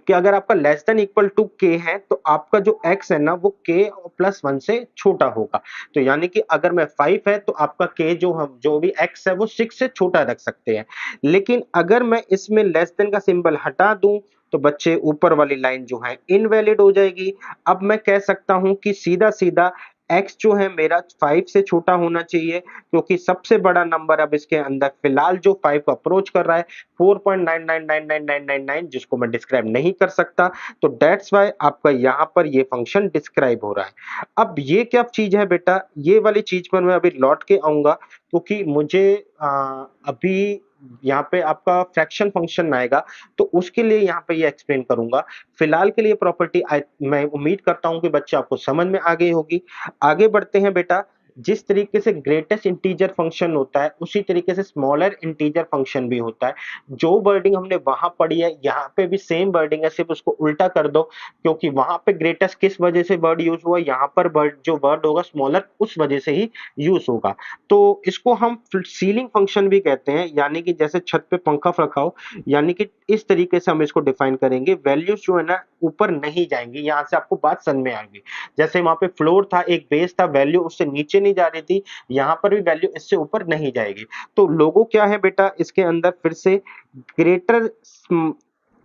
कि अगर आपका लेस देन इक्वल टू के है तो आपका जो x है ना वो k प्लस 1 से छोटा होगा। तो यानी कि अगर मैं 5 है तो आपका k जो हम जो भी x है वो 6 से छोटा रख सकते हैं। लेकिन अगर मैं इसमें लेस देन का सिंबल हटा दूं तो बच्चे ऊपर वाली लाइन जो है इनवैलिड हो जाएगी। अब मैं कह सकता हूं कि सीधा सीधा x जो है मेरा 5 से छोटा होना चाहिए, क्योंकि सबसे बड़ा नंबर अब इसके अंदर फिलहाल जो 5 को अप्रोच कर रहा है 4.99999999 जिसको मैं डिस्क्राइब नहीं कर सकता। तो दैट्स वाई आपका यहाँ पर ये फंक्शन डिस्क्राइब हो रहा है। अब ये क्या चीज है बेटा, ये वाली चीज पर मैं अभी लौट के आऊंगा, क्योंकि मुझे अभी यहाँ पे आपका फ्रैक्शन फंक्शन आएगा तो उसके लिए यहाँ पे ये एक्सप्लेन करूंगा। फिलहाल के लिए प्रॉपर्टी मैं उम्मीद करता हूँ कि बच्चे आपको समझ में आ गई होगी। आगे बढ़ते हैं बेटा। जिस तरीके से ग्रेटेस्ट इंटीजर फंक्शन होता है उसी तरीके से स्मॉलर इंटीजर फंक्शन भी होता है। जो वर्डिंग हमने वहां पढ़ी है यहाँ पे भी सेम वर्डिंग है, सिर्फ उसको उल्टा कर दो, क्योंकि वहां पे ग्रेटेस्ट किस वजह से वर्ड यूज हुआ, यहाँ पर वर्ड जो वर्ड होगा स्मॉलर उस वजह से ही यूज होगा। तो इसको हम सीलिंग फंक्शन भी कहते हैं, यानी कि जैसे छत पे पंखा रखा हो, यानी कि इस तरीके से हम इसको डिफाइन करेंगे। वैल्यूज जो है ना ऊपर नहीं जाएंगी, यहाँ से आपको बात समझ में आएगी। जैसे वहां पे फ्लोर था, एक बेस था, वैल्यू उससे नीचे नहीं जा रही थी, यहाँ पर भी वैल्यू इससे ऊपर नहीं जाएगी। तो लोगो क्या है बेटा इसके अंदर, फिर से greater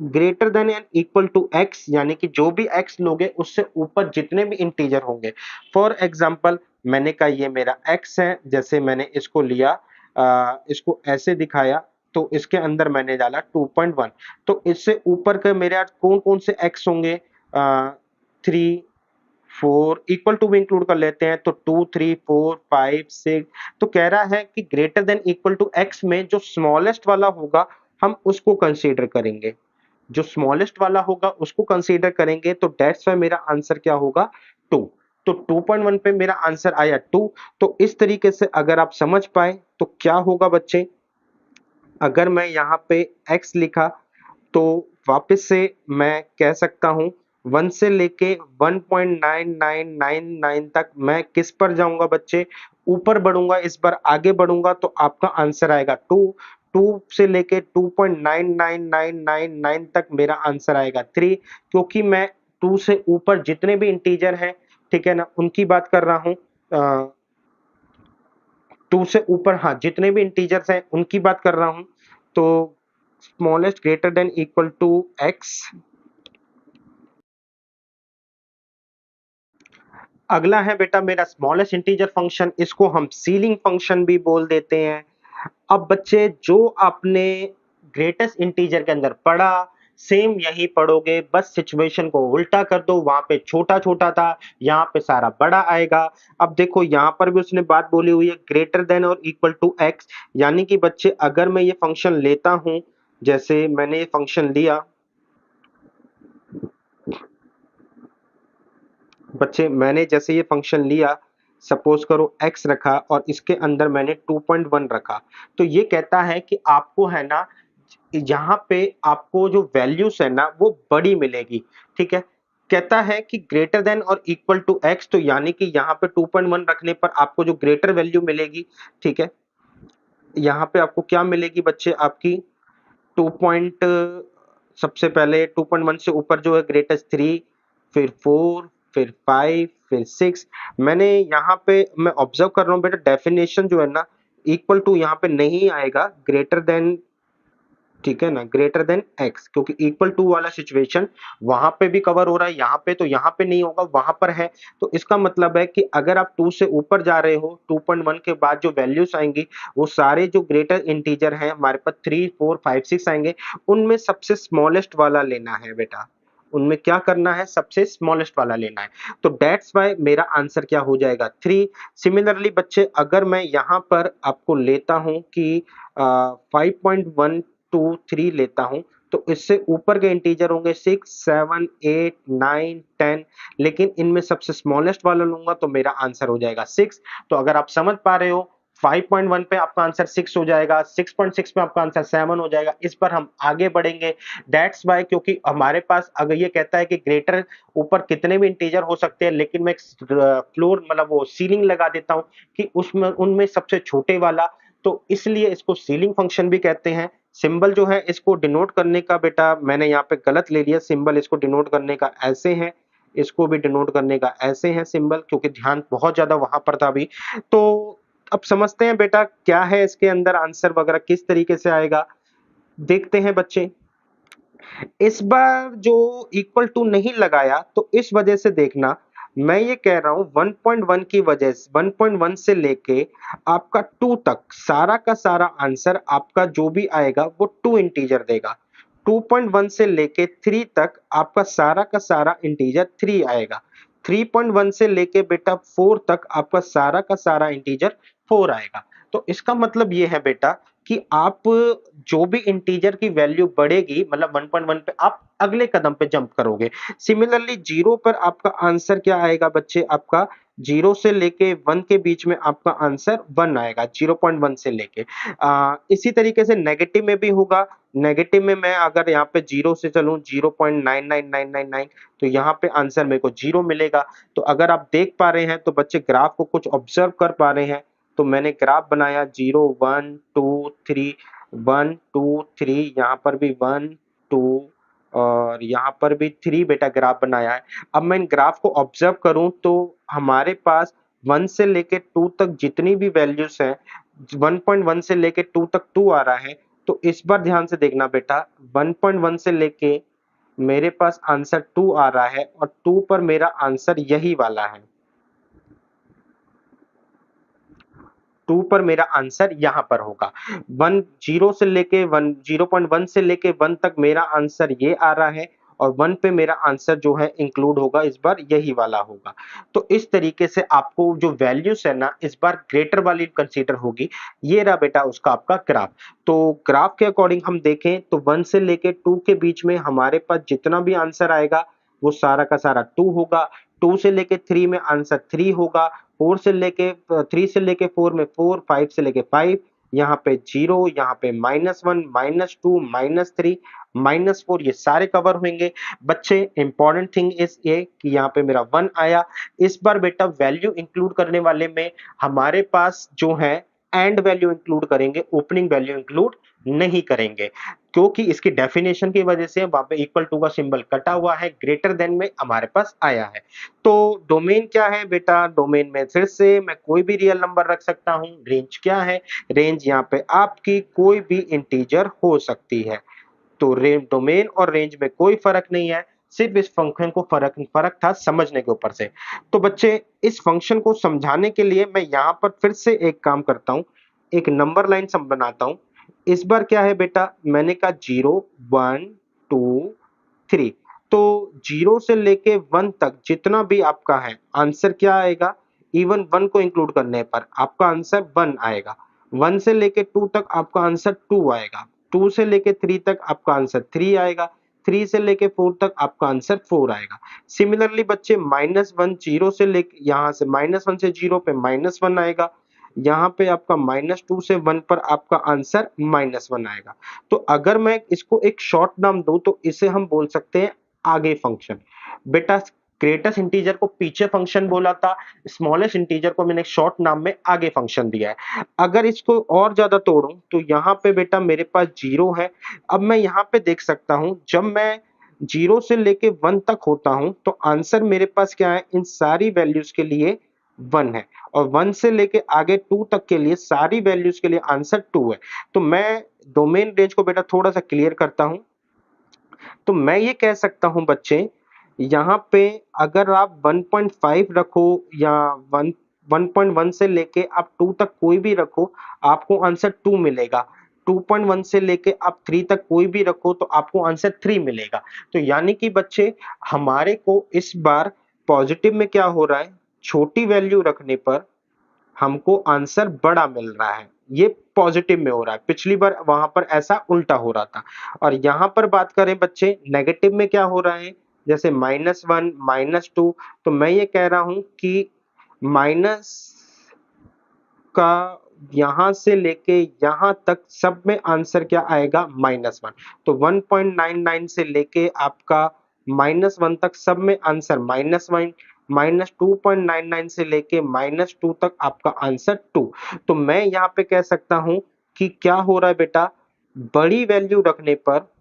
greater than and equal to X, यानी कि जो भी एक्स लोगे उससे ऊपर जितने भी इंटीजर होंगे। फॉर एग्जाम्पल मैंने कहा ये मेरा एक्स है, जैसे मैंने इसको लिया, इसको ऐसे दिखाया, तो इसके अंदर मैंने डाला 2.1, तो इससे ऊपर के मेरे कौन कौन से एक्स होंगे, 3 4 इक्वल टू भी इंक्लूड कर लेते हैं तो 2 3 4 5 6। तो कह रहा है कि greater than equal to X में जो स्मॉलेस्ट वाला होगा हम उसको कंसीडर करेंगे, जो स्मॉलेस्ट वाला होगा उसको कंसीडर करेंगे। तो दैट्स वाई मेरा आंसर क्या होगा 2। तो 2.1 पे मेरा आंसर आया 2। तो इस तरीके से अगर आप समझ पाए तो क्या होगा बच्चे, अगर मैं यहाँ पे x लिखा तो वापस से मैं कह सकता हूँ 1 से लेके 1.9999 तक मैं किस पर जाऊंगा बच्चे, ऊपर बढ़ूंगा, इस बार आगे बढ़ूंगा तो आपका आंसर आएगा 2। 2 से लेके 2.99999 तक मेरा आंसर आएगा 3, क्योंकि मैं 2 से ऊपर जितने भी इंटीजर हैं, ठीक है ना, उनकी बात कर रहा हूँ। 2 से ऊपर हाँ जितने भी इंटीजर्स हैं उनकी बात कर रहा हूं। तो smallest greater than equal to X. अगला है बेटा मेरा स्मॉलेस्ट इंटीजर फंक्शन, इसको हम सीलिंग फंक्शन भी बोल देते हैं। अब बच्चे जो आपने ग्रेटेस्ट इंटीजर के अंदर पढ़ा सेम यही पढ़ोगे, बस सिचुएशन को उल्टा कर दो, वहां पे छोटा छोटा था, यहाँ पे सारा बड़ा आएगा। अब देखो यहाँ पर भी उसने बात बोली हुई है ग्रेटर देन और इक्वल टू एक्स, यानी कि बच्चे अगर मैं ये फंक्शन लेता हूं, जैसे मैंने ये फंक्शन लिया, बच्चे मैंने जैसे ये फंक्शन लिया, सपोज करो x रखा और इसके अंदर मैंने 2.1 रखा, तो ये कहता है कि आपको है ना यहाँ पे आपको जो वैल्यूज है ना वो बड़ी मिलेगी, ठीक है। कहता है कि ग्रेटर देन और इक्वल टू x, तो यानी कि यहाँ पे 2.1 रखने पर आपको जो ग्रेटर वैल्यू मिलेगी, ठीक है, यहाँ पे आपको क्या मिलेगी बच्चे, आपकी 2 पॉइंट, सबसे पहले 2.1 से ऊपर जो है ग्रेटेस्ट 3, फिर 4, फिर 5, फिर 6। मैंने यहाँ पे मैं ऑब्जर्व कर रहा हूँ बेटा डेफिनेशन जो है ना इक्वल टू यहाँ पे नहीं आएगा, ग्रेटर देन, ठीक है ना, ग्रेटर देन एक्स, क्योंकि इक्वल टू वाला सिचुएशन वहां पे भी कवर हो रहा है, यहाँ पे तो यहाँ पे नहीं होगा, वहां पर है। तो इसका मतलब है कि अगर आप 2 से ऊपर जा रहे हो 2.1 के बाद जो वैल्यूज आएंगी वो सारे जो ग्रेटर इंटीजर हैं हमारे पास 3 4 5 6 आएंगे, उनमें सबसे स्मॉलेस्ट वाला लेना है बेटा, उनमें क्या करना है, सबसे स्मॉलेस्ट वाला लेना है। तो दैट्स वाई मेरा आंसर क्या हो जाएगा 3। सिमिलरली बच्चे अगर मैं यहाँ पर आपको लेता हूँ कि 5.1 2 3 लेता हूं, तो इससे ऊपर के इंटीजर होंगे 6 7 8 9 10, लेकिन इनमें सबसे स्मॉलेस्ट वाला लूंगा तो मेरा आंसर हो जाएगा 6। तो अगर आप समझ पा रहे हो 5.1 पे आपका आंसर 6 हो जाएगा, 6.6 पे आपका आंसर 7 हो जाएगा, इस पर हम आगे बढ़ेंगे। दैट्स वाई क्योंकि हमारे पास अगर ये कहता है कि ग्रेटर ऊपर कितने भी इंटीजर हो सकते हैं, लेकिन मैं फ्लोर मतलब वो सीलिंग लगा देता हूं कि उसमें उनमें सबसे छोटे वाला, तो इसलिए इसको सीलिंग फंक्शन भी कहते हैं। सिंबल जो है इसको डिनोट करने का बेटा मैंने यहाँ पे गलत ले लिया सिंबल, इसको डिनोट करने का ऐसे है, इसको भी डिनोट करने का ऐसे है सिंबल, क्योंकि ध्यान बहुत ज्यादा वहां पर था अभी। तो अब समझते हैं बेटा क्या है इसके अंदर आंसर वगैरह किस तरीके से आएगा, देखते हैं बच्चे। इस बार जो इक्वल टू नहीं लगाया तो इस वजह से देखना, मैं ये कह रहा हूं 1.1 की वजह से 1.1 से लेके आपका 2 तक सारा का सारा आंसर आपका जो भी आएगा वो 2 इंटीजर देगा। 2.1 से लेके 3 तक आपका सारा का सारा इंटीजर 3 आएगा। 3.1 से लेके बेटा 4 तक आपका सारा का सारा इंटीजर 4 आएगा। तो इसका मतलब ये है बेटा कि आप जो भी इंटीजर की वैल्यू बढ़ेगी मतलब 1.1 पे आप अगले कदम पे जंप करोगे। सिमिलरली 0 पर आपका आंसर क्या आएगा बच्चे, आपका 0 से लेके 1 के बीच में आपका आंसर 1 आएगा 0.1 से लेके। इसी तरीके से नेगेटिव में भी होगा। नेगेटिव में मैं अगर यहाँ पे 0 से चलूं 0.99999 तो यहाँ पे आंसर मेरे को 0 मिलेगा। तो अगर आप देख पा रहे हैं तो बच्चे ग्राफ को कुछ ऑब्जर्व कर पा रहे हैं, तो मैंने ग्राफ बनाया 0 1 2 3 1 2 3, यहाँ पर भी 1 2 और यहाँ पर भी 3 बेटा ग्राफ बनाया है। अब मैं इन ग्राफ को ऑब्जर्व करूं तो हमारे पास 1 से लेके 2 तक जितनी भी वैल्यूज हैं 1.1 से लेके 2 तक 2 आ रहा है। तो इस बार ध्यान से देखना बेटा 1.1 से लेके मेरे पास आंसर 2 आ रहा है और 2 पर मेरा आंसर यही वाला है। 2 पर मेरा आंसर यहाँ पर होगा। 1 0 से लेके 1 0.1 से लेके 1 तक मेरा आंसर ये आ रहा है और 1 पे मेरा आंसर जो है इंक्लूड होगा इस बार यही वाला होगा। तो इस तरीके से आपको जो वैल्यूज है ना इस बार ग्रेटर वाली कंसीडर होगी। ये रहा बेटा उसका आपका ग्राफ। तो ग्राफ के अकॉर्डिंग हम देखें तो 1 से लेके 2 के बीच में हमारे पास जितना भी आंसर आएगा वो सारा का सारा 2 होगा। 2 से लेके 3 में आंसर 3 होगा। 4 से लेके 3 से लेके 4 में 4, 5 से लेके 5, यहाँ पे 0, यहाँ पे -1, -2, -3, -4 ये सारे कवर होंगे। बच्चे इंपॉर्टेंट थिंग इज ये कि यहाँ पे मेरा 1 आया। इस बार बेटा वैल्यू इंक्लूड करने वाले में हमारे पास जो है एंड वैल्यू इंक्लूड करेंगे, ओपनिंग वैल्यू इंक्लूड नहीं करेंगे, क्योंकि इसकी डेफिनेशन की वजह से वहां पे इक्वल टू का सिंबल कटा हुआ है, ग्रेटर देन में हमारे पास आया है। तो डोमेन क्या है बेटा, डोमेन में फिर से मैं कोई भी रियल नंबर रख सकता हूँ। रेंज क्या है, रेंज यहाँ पे आपकी कोई भी इंटीजर हो सकती है। तो डोमेन और रेंज में कोई फर्क नहीं है, सिर्फ इस फंक्शन को फर्क था समझने के ऊपर से। तो बच्चे इस फंक्शन को समझाने के लिए मैं यहाँ पर फिर से एक काम करता हूँ, एक नंबर लाइन सम बनाता हूँ। इस बार क्या है बेटा, मैंने कहा 0 1 2 3, तो 0 से लेके 1 तक जितना भी आपका है आंसर क्या आएगा, इवन 1 को इंक्लूड करने पर आपका आंसर 1 आएगा। 1 से लेके 2 तक आपका आंसर 2 आएगा। 2 से लेके 3 तक आपका आंसर 3 आएगा। 3 से लेके 4 तक आपका आंसर 4 आएगा। सिमिलरली बच्चे -1 0 से लेके यहाँ से -1 से 0 पे -1 आएगा। यहाँ पे आपका -2 से 1 पर आपका आंसर -1 आएगा। तो अगर मैं इसको एक शॉर्ट नाम दूं तो इसे हम बोल सकते हैं आगे फंक्शन। बेटा ग्रेटेस्ट इंटीजर को पीछे फंक्शन बोला था, स्मॉलेस्ट इंटीजर को मैंने शॉर्ट नाम में आगे फंक्शन दिया है। अगर इसको और ज्यादा तोड़ूं तो यहाँ पे बेटा मेरे पास 0 है। अब मैं यहाँ पे देख सकता हूं जब मैं 0 से लेके 1 तक होता हूं तो आंसर मेरे पास क्या है, इन सारी वैल्यूज के लिए 1 है और 1 से लेके आगे 2 तक के लिए सारी वैल्यूज के लिए आंसर 2 है। तो मैं डोमेन रेंज को बेटा थोड़ा सा क्लियर करता हूं। तो मैं ये कह सकता हूं बच्चे, यहाँ पे अगर आप 1.5 रखो या 1 1.1 से लेके आप 2 तक कोई भी रखो आपको आंसर 2 मिलेगा। 2.1 से लेके आप 3 तक कोई भी रखो तो आपको आंसर 3 मिलेगा। तो यानी कि बच्चे हमारे को इस बार पॉजिटिव में क्या हो रहा है, छोटी वैल्यू रखने पर हमको आंसर बड़ा मिल रहा है। ये पॉजिटिव में हो रहा है, पिछली बार वहां पर ऐसा उल्टा हो रहा था। और यहाँ पर बात करें बच्चे नेगेटिव में क्या हो रहा है, जैसे -1 -2, तो मैं ये कह रहा हूं कि माइनस का यहां से लेके यहां तक सब में आंसर क्या आएगा, -1। तो 1.99 से लेके आपका -1 तक सब में आंसर -1, -2.99 से लेके -2 तक आपका आंसर 2। तो मैं यहाँ पे कह सकता हूं कि क्या हो रहा है बेटा, बड़ी वैल्यू रखने पर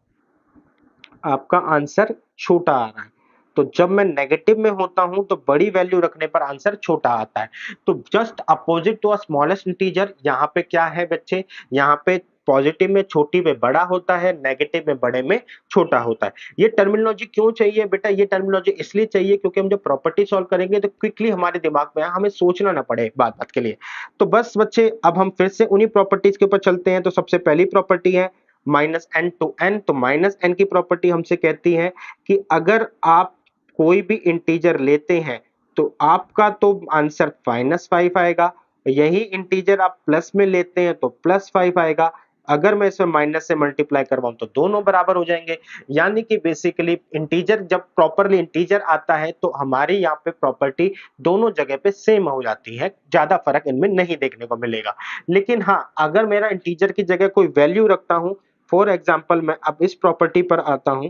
आपका आंसर छोटा आ रहा है। तो जब मैं नेगेटिव में होता हूं तो बड़ी वैल्यू रखने पर आंसर छोटा आता है। तो just opposite to a smallest integer, यहाँ पे क्या है बच्चे, यहाँ पे पॉजिटिव में छोटी में बड़ा होता है, नेगेटिव में बड़े में छोटा होता है। ये टर्मिनोलॉजी क्यों चाहिए बेटा, ये टर्मिनोलॉजी इसलिए चाहिए क्योंकि हम जब प्रॉपर्टी सॉल्व करेंगे तो क्विकली हमारे दिमाग में हमें सोचना ना पड़े बात बात के लिए। तो बस बच्चे अब हम फिर से उन्हीं प्रॉपर्टीज के ऊपर चलते हैं। तो सबसे पहली प्रॉपर्टी है माइनस एन टू एन। तो माइनस एन की प्रॉपर्टी हमसे कहती है कि अगर आप कोई भी इंटीजर लेते हैं तो आपका तो आंसर -5 आएगा, यही इंटीजर आप प्लस में लेते हैं तो +5 आएगा, अगर मैं इसे माइनस से मल्टीप्लाई करवाऊं तो दोनों बराबर हो जाएंगे। यानी कि बेसिकली इंटीजर जब प्रॉपरली इंटीजर आता है तो हमारी यहाँ पे प्रॉपर्टी दोनों जगह पे सेम हो जाती है, ज्यादा फर्क इनमें नहीं देखने को मिलेगा। लेकिन हाँ, अगर मेरा इंटीजर की जगह कोई वैल्यू रखता हूं, फॉर एग्जाम्पल मैं अब इस प्रॉपर्टी पर आता हूं।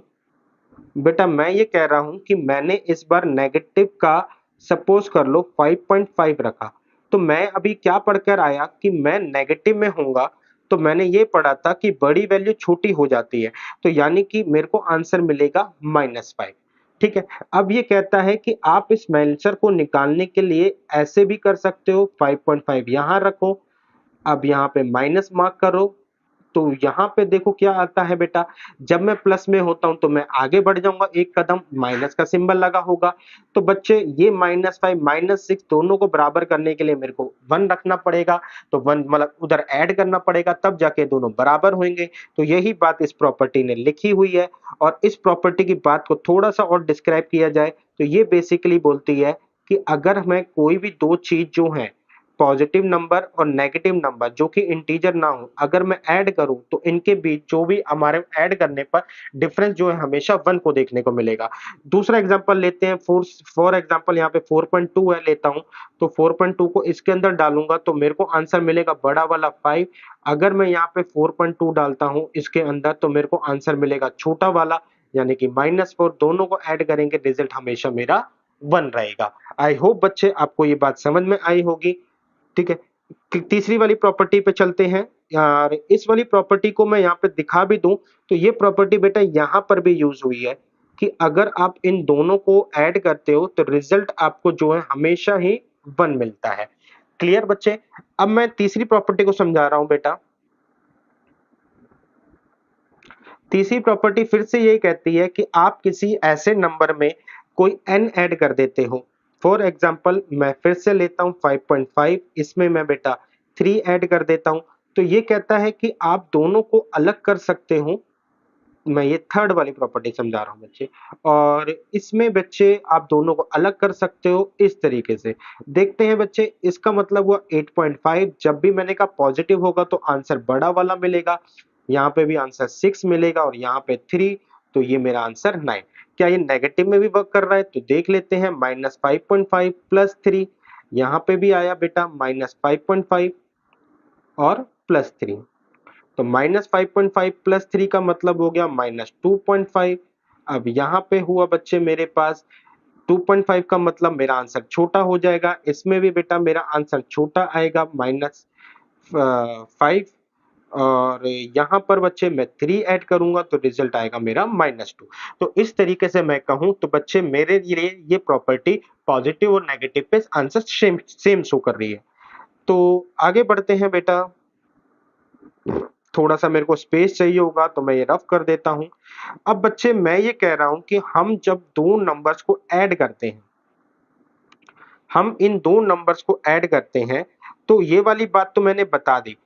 बेटा मैं ये कह रहा हूं कि मैंने इस बार नेगेटिव का सपोज कर लो 5.5 रखा। तो मैं अभी क्या पढ़कर आया कि मैं नेगेटिव में होऊंगा, तो मैंने ये पढ़ा था कि बड़ी वैल्यू छोटी हो जाती है, तो यानी कि मेरे को आंसर मिलेगा -5। ठीक है, अब ये कहता है कि आप इस आंसर को निकालने के लिए ऐसे भी कर सकते हो, 5.5 यहां रखो, अब यहाँ पे माइनस मार्क करो। तो यहाँ पे देखो क्या आता है बेटा, जब मैं प्लस में होता हूं तो मैं आगे बढ़ जाऊंगा एक कदम, माइनस का सिंबल लगा होगा। तो बच्चे ये -5 -6 दोनों को बराबर करने के लिए मेरे को 1 रखना पड़ेगा। तो 1 मतलब उधर ऐड करना पड़ेगा, तब जाके दोनों बराबर होंगे। तो यही बात इस प्रॉपर्टी ने लिखी हुई है। और इस प्रॉपर्टी की बात को थोड़ा सा और डिस्क्राइब किया जाए तो ये बेसिकली बोलती है कि अगर मैं कोई भी दो चीज जो है, पॉजिटिव नंबर और नेगेटिव नंबर जो कि इंटीजर ना हो, अगर मैं ऐड करूं तो इनके बीच जो भी हमारे ऐड करने पर डिफरेंस जो है हमेशा 1 को देखने को मिलेगा। दूसरा एग्जांपल लेते हैं, फॉर एग्जांपल यहाँ पे 4.2 है लेता हूं। तो 4.2 को इसके अंदर डालूंगा तो मेरे को आंसर मिलेगा बड़ा वाला 5। अगर मैं यहाँ पे 4.2 डालता हूं इसके अंदर तो मेरे को आंसर मिलेगा छोटा वाला, यानी कि -4। दोनों को ऐड करेंगे, रिजल्ट हमेशा मेरा 1 रहेगा। आई होप बच्चे आपको ये बात समझ में आई होगी। ठीक है, तीसरी वाली प्रॉपर्टी पे चलते हैं यार। इस वाली प्रॉपर्टी को मैं यहाँ पे दिखा भी दूं तो ये प्रॉपर्टी बेटा यहाँ पर भी यूज हुई है कि अगर आप इन दोनों को ऐड करते हो तो रिजल्ट आपको जो है हमेशा ही 1 मिलता है। क्लियर बच्चे? अब मैं तीसरी प्रॉपर्टी को समझा रहा हूं बेटा। तीसरी प्रॉपर्टी फिर से यही कहती है कि आप किसी ऐसे नंबर में कोई n ऐड कर देते हो। फॉर एग्जाम्पल मैं फिर से लेता हूं 5.5, इसमें मैं बेटा 3 ऐड कर देता हूं। तो ये कहता है कि आप दोनों को अलग कर सकते हो। मैं ये थर्ड वाली प्रॉपर्टी समझा रहा हूं बच्चे। और इसमें बच्चे आप दोनों को अलग कर सकते हो इस तरीके से। देखते हैं बच्चे, इसका मतलब हुआ 8.5, जब भी मैंने कहा पॉजिटिव होगा तो आंसर बड़ा वाला मिलेगा, यहाँ पे भी आंसर 6 मिलेगा और यहाँ पे 3, तो ये मेरा आंसर 9। क्या ये नेगेटिव में भी वर्क कर रहा है? तो देख लेते हैं, -5.5 प्लस 3, यहाँ पे भी आया बेटा -5.5 और +3। तो -5.5 प्लस 3 का मतलब हो गया -2.5। अब यहाँ पे हुआ बच्चे मेरे पास 2.5 का मतलब मेरा आंसर छोटा हो जाएगा, इसमें भी बेटा मेरा आंसर छोटा आएगा -5। और यहाँ पर बच्चे मैं 3 ऐड करूंगा तो रिजल्ट आएगा मेरा -2। तो इस तरीके से मैं कहूँ तो बच्चे मेरे लिए ये प्रॉपर्टी पॉजिटिव और नेगेटिव पे आंसर सेम सेम शो कर रही है। तो आगे बढ़ते हैं बेटा, थोड़ा सा मेरे को स्पेस चाहिए होगा तो मैं ये रफ कर देता हूं। अब बच्चे मैं ये कह रहा हूं कि हम जब दो नंबर्स को ऐड करते हैं, हम इन दो नंबर्स को ऐड करते हैं, तो ये वाली बात तो मैंने बता दी।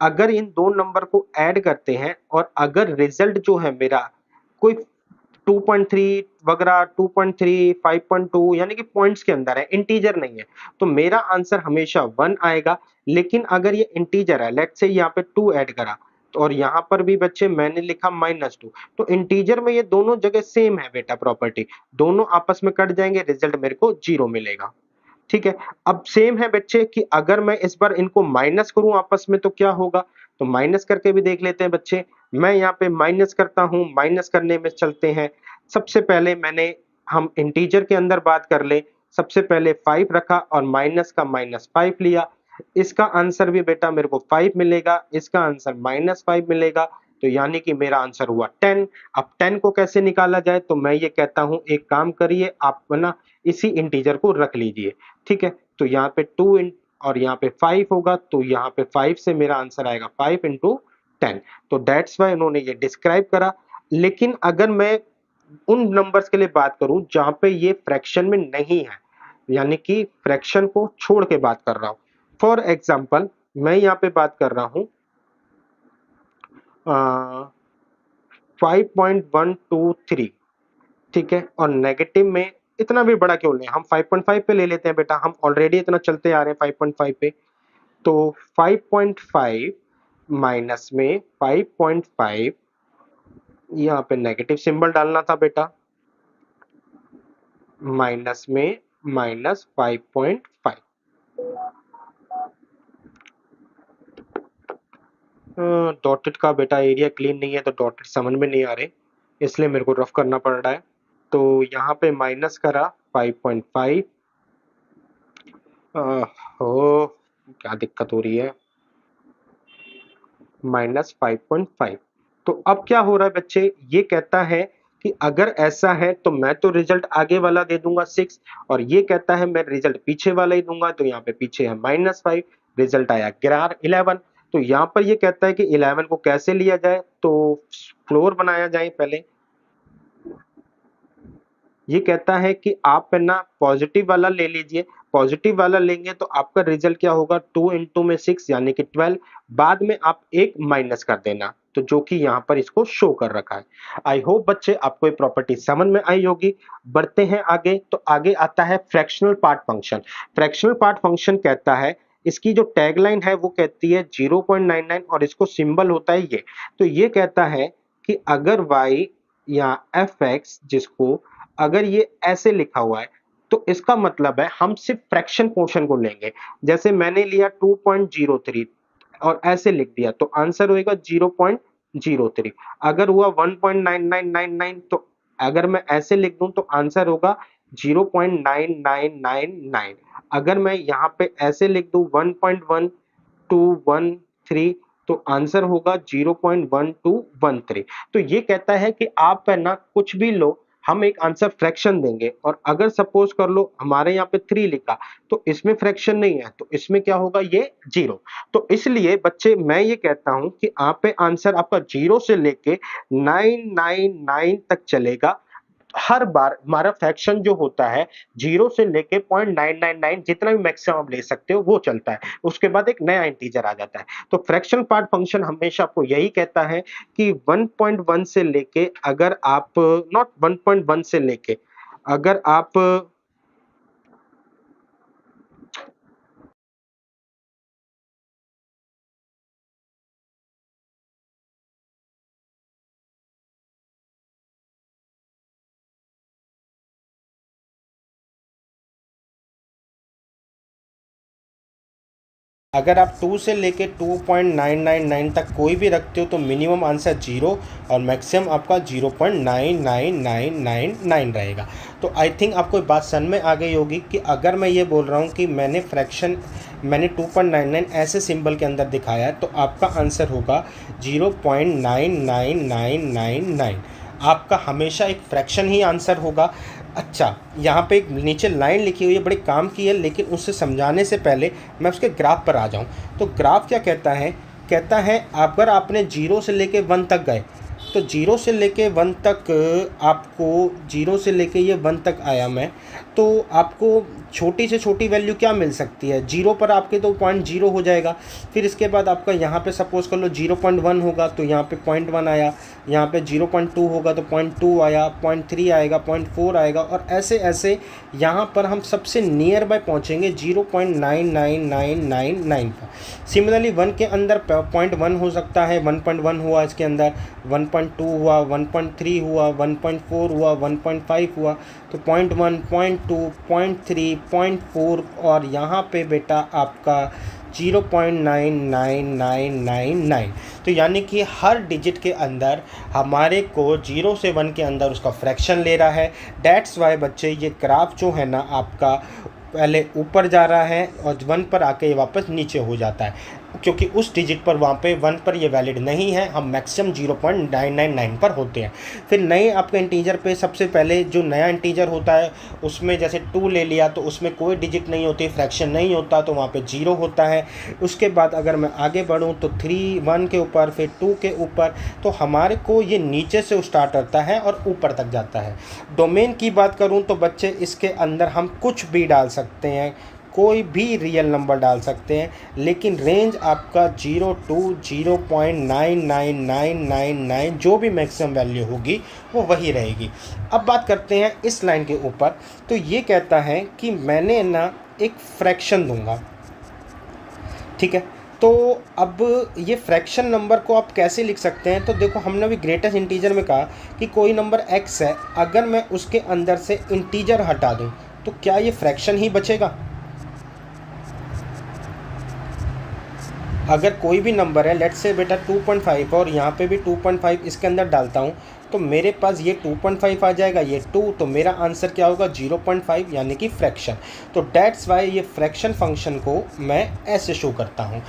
अगर इन दो नंबर को ऐड करते हैं और अगर रिजल्ट जो है मेरा कोई 2.3 वगैरह 2.3 5.2 यानी कि पॉइंट्स के अंदर है, इंटीजर नहीं है, तो मेरा आंसर हमेशा 1 आएगा। लेकिन अगर ये इंटीजर है, लेट्स से यहाँ पे 2 ऐड करा तो और यहाँ पर भी बच्चे मैंने लिखा -2, तो इंटीजर में ये दोनों जगह सेम है बेटा प्रॉपर्टी, दोनों आपस में कट जाएंगे, रिजल्ट मेरे को 0 मिलेगा। ठीक है, अब सेम है बच्चे कि अगर मैं इस बार इनको माइनस करूं आपस में तो क्या होगा, तो माइनस करके भी देख लेते हैं बच्चे। मैं यहाँ पे माइनस करता हूं, माइनस करने में चलते हैं। सबसे पहले मैंने, हम इंटीजर के अंदर बात कर ले, सबसे पहले 5 रखा और माइनस का -5 लिया। इसका आंसर भी बेटा मेरे को 5 मिलेगा, इसका आंसर -5 मिलेगा। तो यानी कि मेरा आंसर हुआ 10। अब 10 को कैसे निकाला जाए, तो मैं ये कहता हूं एक काम करिए आप ना इसी इंटीजर को रख लीजिए, ठीक है। तो यहाँ पे 2 और यहाँ पे 5 होगा, तो यहाँ पे 5 से मेरा आंसर आएगा 5 इंटू 10। तो दैट्स वाई उन्होंने ये डिस्क्राइब करा। लेकिन अगर मैं उन नंबर्स के लिए बात करूं जहां पे ये फ्रैक्शन में नहीं है, यानी कि फ्रैक्शन को छोड़ के बात कर रहा हूं, फॉर एग्जाम्पल मैं यहाँ पे बात कर रहा हूं 5.123, ठीक है, और नेगेटिव में इतना भी बड़ा क्यों लें, हम 5.5 पे ले लेते हैं बेटा, हम ऑलरेडी इतना चलते आ रहे हैं 5.5 पे। तो 5.5 माइनस में 5.5, यहाँ पे नेगेटिव सिंबल डालना था बेटा, माइनस में माइनस 5.5। डॉटेड का बेटा एरिया क्लीन नहीं है तो डॉटेड समझ में नहीं आ रहे, इसलिए मेरे को रफ करना पड़ रहा है। तो यहाँ पे माइनस करा 5.5, हो क्या दिक्कत हो रही है, माइनस 5.5। तो अब क्या हो रहा है बच्चे, ये कहता है कि अगर ऐसा है तो मैं तो रिजल्ट आगे वाला दे दूंगा 6, और ये कहता है मैं रिजल्ट पीछे वाला ही दूंगा, तो यहाँ पे पीछे है -5, रिजल्ट आया 11। तो यहाँ पर ये कहता है कि 11 को कैसे लिया जाए, तो फ्लोर बनाया जाए पहले। ये कहता है कि आप है ना पॉजिटिव वाला ले लीजिए, पॉजिटिव वाला लेंगे तो आपका रिजल्ट क्या होगा, 2 इंटू में 6 यानी कि 12, बाद में आप एक माइनस कर देना, तो जो कि यहाँ पर इसको शो कर रखा है। आई होप बच्चे आपको ये प्रॉपर्टी समझ में आई होगी। बढ़ते हैं आगे, तो आगे आता है fractional part function. Fractional part function कहता है, इसकी जो टैगलाइन है वो कहती है 0.99 और इसको सिंबल होता है ये। तो ये कहता है कि अगर y या fx, जिसको अगर ये ऐसे लिखा हुआ है तो इसका मतलब है हम सिर्फ फ्रैक्शन पोर्शन को लेंगे। जैसे मैंने लिया 2.03 और ऐसे लिख दिया तो आंसर होएगा 0.03। अगर हुआ 1.9999 तो अगर मैं ऐसे लिख दूं तो आंसर होगा 0.9999। अगर मैं यहाँ पे ऐसे लिख दूं 1.1213 तो आंसर होगा 0.1213। तो ये कहता है कि आप है ना कुछ भी लो, हम एक आंसर फ्रैक्शन देंगे, और अगर सपोज कर लो हमारे यहाँ पे 3 लिखा तो इसमें फ्रैक्शन नहीं है, तो इसमें क्या होगा, ये 0। तो इसलिए बच्चे मैं ये कहता हूं कि आप पे आंसर आपका 0 से लेके 999 तक चलेगा। हर बार हमारा फ्रैक्शन जो होता है 0 से लेके 0.999 जितना भी मैक्सिमम आप ले सकते हो वो चलता है, उसके बाद एक नया इंटीजर आ जाता है। तो फ्रैक्शन पार्ट फंक्शन हमेशा आपको यही कहता है कि 1.1 से लेके अगर आप नॉट 1.1 से लेके अगर आप अगर आप 2 से लेके 2.999 तक कोई भी रखते हो तो मिनिमम आंसर 0 और मैक्सिमम आपका 0.99999 रहेगा। तो आई थिंक आपको बात समझ में आ गई होगी कि अगर मैं ये बोल रहा हूँ कि मैंने 2.99 ऐसे सिंबल के अंदर दिखाया है तो आपका आंसर होगा 0.99999। आपका हमेशा एक फ्रैक्शन ही आंसर होगा। अच्छा, यहाँ पे एक नीचे लाइन लिखी हुई है, बड़े काम की है, लेकिन उससे समझाने से पहले मैं उसके ग्राफ पर आ जाऊँ। तो ग्राफ क्या कहता है, कहता है अगर आपने 0 से लेके 1 तक गए तो 0 से लेके 1 तक आपको 0 से लेके ये 1 तक आया मैं, तो आपको छोटी से छोटी वैल्यू क्या मिल सकती है, 0 पर आपके तो 0.0 हो जाएगा। फिर इसके बाद आपका यहाँ पे सपोज कर लो 0.1 होगा तो यहाँ पे 0.1 आया, यहाँ पे 0.2 होगा तो 0.2 आया, 0.3 आएगा, 0.4 आएगा, और ऐसे ऐसे यहाँ पर हम सबसे नियर बाय पहुँचेंगे 0.99999 पर। सिमिलरली 1 के अंदर 0.1 हो सकता है, 1.1 हुआ इसके अंदर, 1.2 हुआ, 1.3 हुआ, 1.4 हुआ, 1.5 हुआ, तो 0.1, 0.2, 0.3, 0.4 और यहाँ पे बेटा आपका 0.99999। तो यानी कि हर डिजिट के अंदर हमारे को 0 से 1 के अंदर उसका फ्रैक्शन ले रहा है। दैट्स वाई बच्चे ये ग्राफ जो है ना आपका पहले ऊपर जा रहा है और 1 पर आके ये वापस नीचे हो जाता है, क्योंकि उस डिजिट पर वहाँ पे 1 पर ये वैलिड नहीं है, हम मैक्सिमम 0.999 पर होते हैं। फिर नए आपके इंटीजर पे सबसे पहले जो नया इंटीजर होता है उसमें जैसे 2 ले लिया तो उसमें कोई डिजिट नहीं होती, फ्रैक्शन नहीं होता, तो वहाँ पे 0 होता है। उसके बाद अगर मैं आगे बढ़ूँ तो 3 1 के ऊपर, फिर 2 के ऊपर, तो हमारे को ये नीचे से स्टार्ट होता है और ऊपर तक जाता है। डोमेन की बात करूँ तो बच्चे इसके अंदर हम कुछ भी डाल सकते हैं, कोई भी रियल नंबर डाल सकते हैं, लेकिन रेंज आपका 0 to 0.99999 जो भी मैक्सिमम वैल्यू होगी वो वही रहेगी। अब बात करते हैं इस लाइन के ऊपर, तो ये कहता है कि मैंने ना एक फ्रैक्शन दूंगा, ठीक है। तो अब ये फ्रैक्शन नंबर को आप कैसे लिख सकते हैं, तो देखो हमने अभी ग्रेटेस्ट इंटीजर में कहा कि कोई नंबर x है, अगर मैं उसके अंदर से इंटीजर हटा दूं तो क्या ये फ्रैक्शन ही बचेगा? अगर कोई भी नंबर है, लेट्स से बेटा 2.5 और यहाँ पे भी 2.5 इसके अंदर डालता हूँ तो मेरे पास ये 2.5 आ जाएगा, ये 2, तो मेरा आंसर क्या होगा 0.5 यानी कि फ्रैक्शन। तो डेट्स वाई ये फ्रैक्शन फंक्शन को मैं ऐसे शो करता हूँ।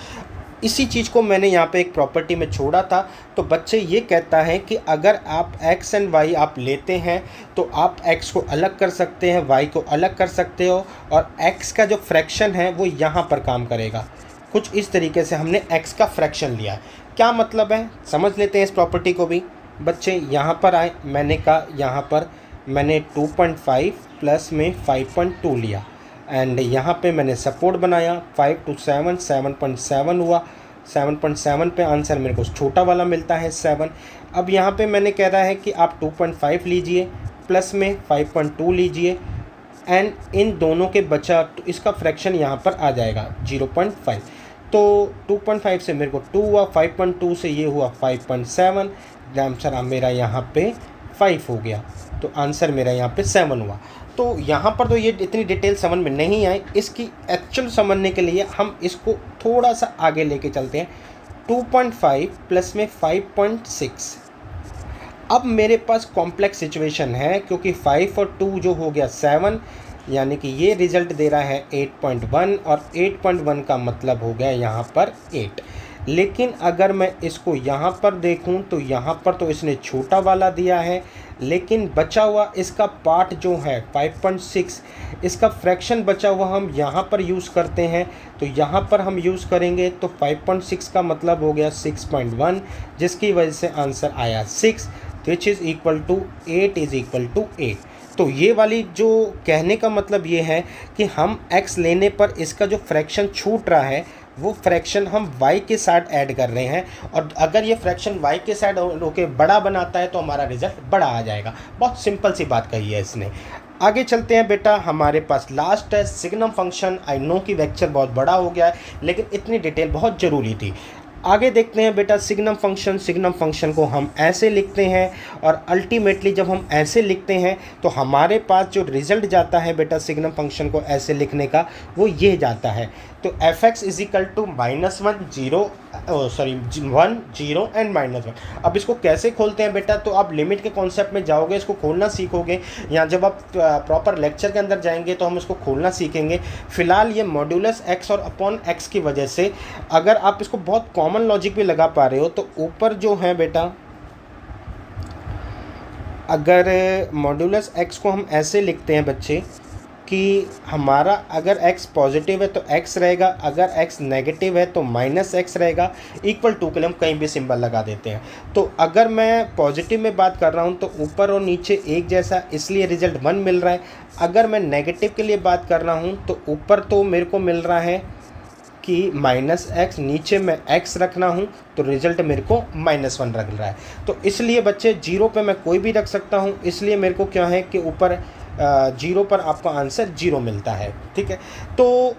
इसी चीज़ को मैंने यहाँ पे एक प्रॉपर्टी में छोड़ा था। तो बच्चे ये कहता है कि अगर आप x एंड y आप लेते हैं तो आप x को अलग कर सकते हैं, y को अलग कर सकते हो, और x का जो फ्रैक्शन है वो यहाँ पर काम करेगा। कुछ इस तरीके से हमने x का फ्रैक्शन लिया। क्या मतलब है समझ लेते हैं इस प्रॉपर्टी को भी। बच्चे यहाँ पर आए, मैंने कहा यहाँ पर मैंने 2.5 प्लस में 5.2 लिया, एंड यहाँ पे मैंने सपोर्ट बनाया 5 to 7, 7.7 हुआ। 7.7 पे आंसर मेरे को छोटा वाला मिलता है 7। अब यहाँ पे मैंने कह रहा है कि आप 2.5 लीजिए प्लस में 5.2 लीजिए, एंड इन दोनों के बचा तो इसका फ्रैक्शन यहाँ पर आ जाएगा 0.5। तो 2.5 से मेरे को 2 हुआ, 5.2 से ये हुआ 5.7, आंसर मेरा यहाँ पे 5 हो गया, तो आंसर मेरा यहाँ पे 7 हुआ। तो यहाँ पर तो ये इतनी डिटेल समझ में नहीं आई, इसकी एक्चुअल समझने के लिए हम इसको थोड़ा सा आगे लेके चलते हैं। 2.5 प्लस में 5.6। अब मेरे पास कॉम्प्लेक्स सिचुएशन है, क्योंकि 5 और 2 जो हो गया 7, यानी कि ये रिज़ल्ट दे रहा है 8.1, और 8.1 का मतलब हो गया यहाँ पर 8। लेकिन अगर मैं इसको यहाँ पर देखूँ तो यहाँ पर तो इसने छोटा वाला दिया है, लेकिन बचा हुआ इसका पार्ट जो है 5.6, इसका फ्रैक्शन बचा हुआ हम यहाँ पर यूज़ करते हैं। तो यहाँ पर हम यूज़ करेंगे तो 5.6 का मतलब हो गया 6.1, जिसकी वजह से आंसर आया 6, which is equal to 8 is equal to 8। तो ये वाली जो कहने का मतलब ये है कि हम x लेने पर इसका जो फ्रैक्शन छूट रहा है वो फ्रैक्शन हम y के साथ ऐड कर रहे हैं, और अगर ये फ्रैक्शन y के साथ होके बड़ा बनाता है तो हमारा रिजल्ट बड़ा आ जाएगा। बहुत सिंपल सी बात कही है इसने। आगे चलते हैं बेटा, हमारे पास लास्ट है सिग्नम फंक्शन। आई नो कि लेक्चर बहुत बड़ा हो गया है, लेकिन इतनी डिटेल बहुत ज़रूरी थी। आगे देखते हैं बेटा सिग्नम फंक्शन। सिग्नम फंक्शन को हम ऐसे लिखते हैं, और अल्टीमेटली जब हम ऐसे लिखते हैं तो हमारे पास जो रिज़ल्ट जाता है बेटा सिग्नम फंक्शन को ऐसे लिखने का, वो ये जाता है। तो f(x) is equal to -1 0 1 0 and -1। अब इसको कैसे खोलते हैं बेटा, तो आप लिमिट के कॉन्सेप्ट में जाओगे, इसको खोलना सीखोगे, या जब आप प्रॉपर लेक्चर के अंदर जाएंगे तो हम इसको खोलना सीखेंगे। फिलहाल ये मॉड्यूलस x और अपॉन x की वजह से अगर आप इसको बहुत कॉमन लॉजिक भी लगा पा रहे हो, तो ऊपर जो है बेटा, अगर मॉड्यूलस x को हम ऐसे लिखते हैं बच्चे कि हमारा अगर x पॉजिटिव है तो x रहेगा, अगर x नेगेटिव है तो -x रहेगा। इक्वल टू के लिए हम कहीं भी सिंबल लगा देते हैं। तो अगर मैं पॉजिटिव में बात कर रहा हूँ तो ऊपर और नीचे एक जैसा, इसलिए रिजल्ट 1 मिल रहा है। अगर मैं नेगेटिव के लिए बात कर रहा हूँ तो ऊपर तो मेरे को मिल रहा है कि -x, नीचे मैं x रखना हूँ तो रिज़ल्ट मेरे को -1 रख रहा है। तो इसलिए बच्चे 0 पे मैं कोई भी रख सकता हूँ, इसलिए मेरे को क्या है कि ऊपर 0 पर आपका आंसर 0 मिलता है। ठीक है, तो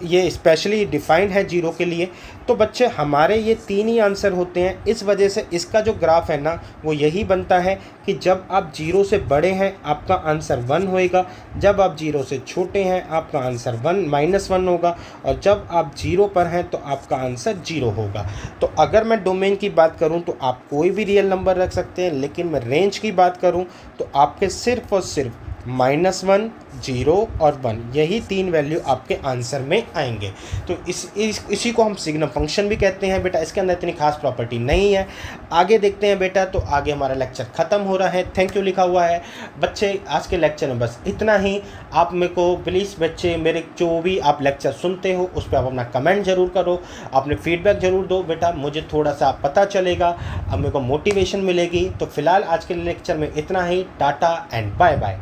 ये स्पेशली डिफाइंड है 0 के लिए। तो बच्चे हमारे ये 3 ही आंसर होते हैं। इस वजह से इसका जो ग्राफ है ना वो यही बनता है कि जब आप 0 से बड़े हैं आपका आंसर 1 होएगा, जब आप 0 से छोटे हैं आपका आंसर -1 होगा, और जब आप 0 पर हैं तो आपका आंसर 0 होगा। तो अगर मैं डोमेन की बात करूं तो आप कोई भी रियल नंबर रख सकते हैं, लेकिन मैं रेंज की बात करूं तो आपके सिर्फ और सिर्फ -1, 0 और 1, यही 3 वैल्यू आपके आंसर में आएंगे। तो इसी को हम सिग्नम फंक्शन भी कहते हैं बेटा। इसके अंदर इतनी खास प्रॉपर्टी नहीं है। आगे देखते हैं बेटा। तो आगे हमारा लेक्चर ख़त्म हो रहा है। थैंक यू लिखा हुआ है बच्चे। आज के लेक्चर में बस इतना ही। आप मेरे को प्लीज़ बच्चे, मेरे जो भी आप लेक्चर सुनते हो उस पर आप अपना कमेंट ज़रूर करो, अपने फीडबैक ज़रूर दो बेटा। मुझे थोड़ा सा पता चलेगा, अब मेरे को मोटिवेशन मिलेगी। तो फिलहाल आज के लेक्चर में इतना ही। Tata and bye bye.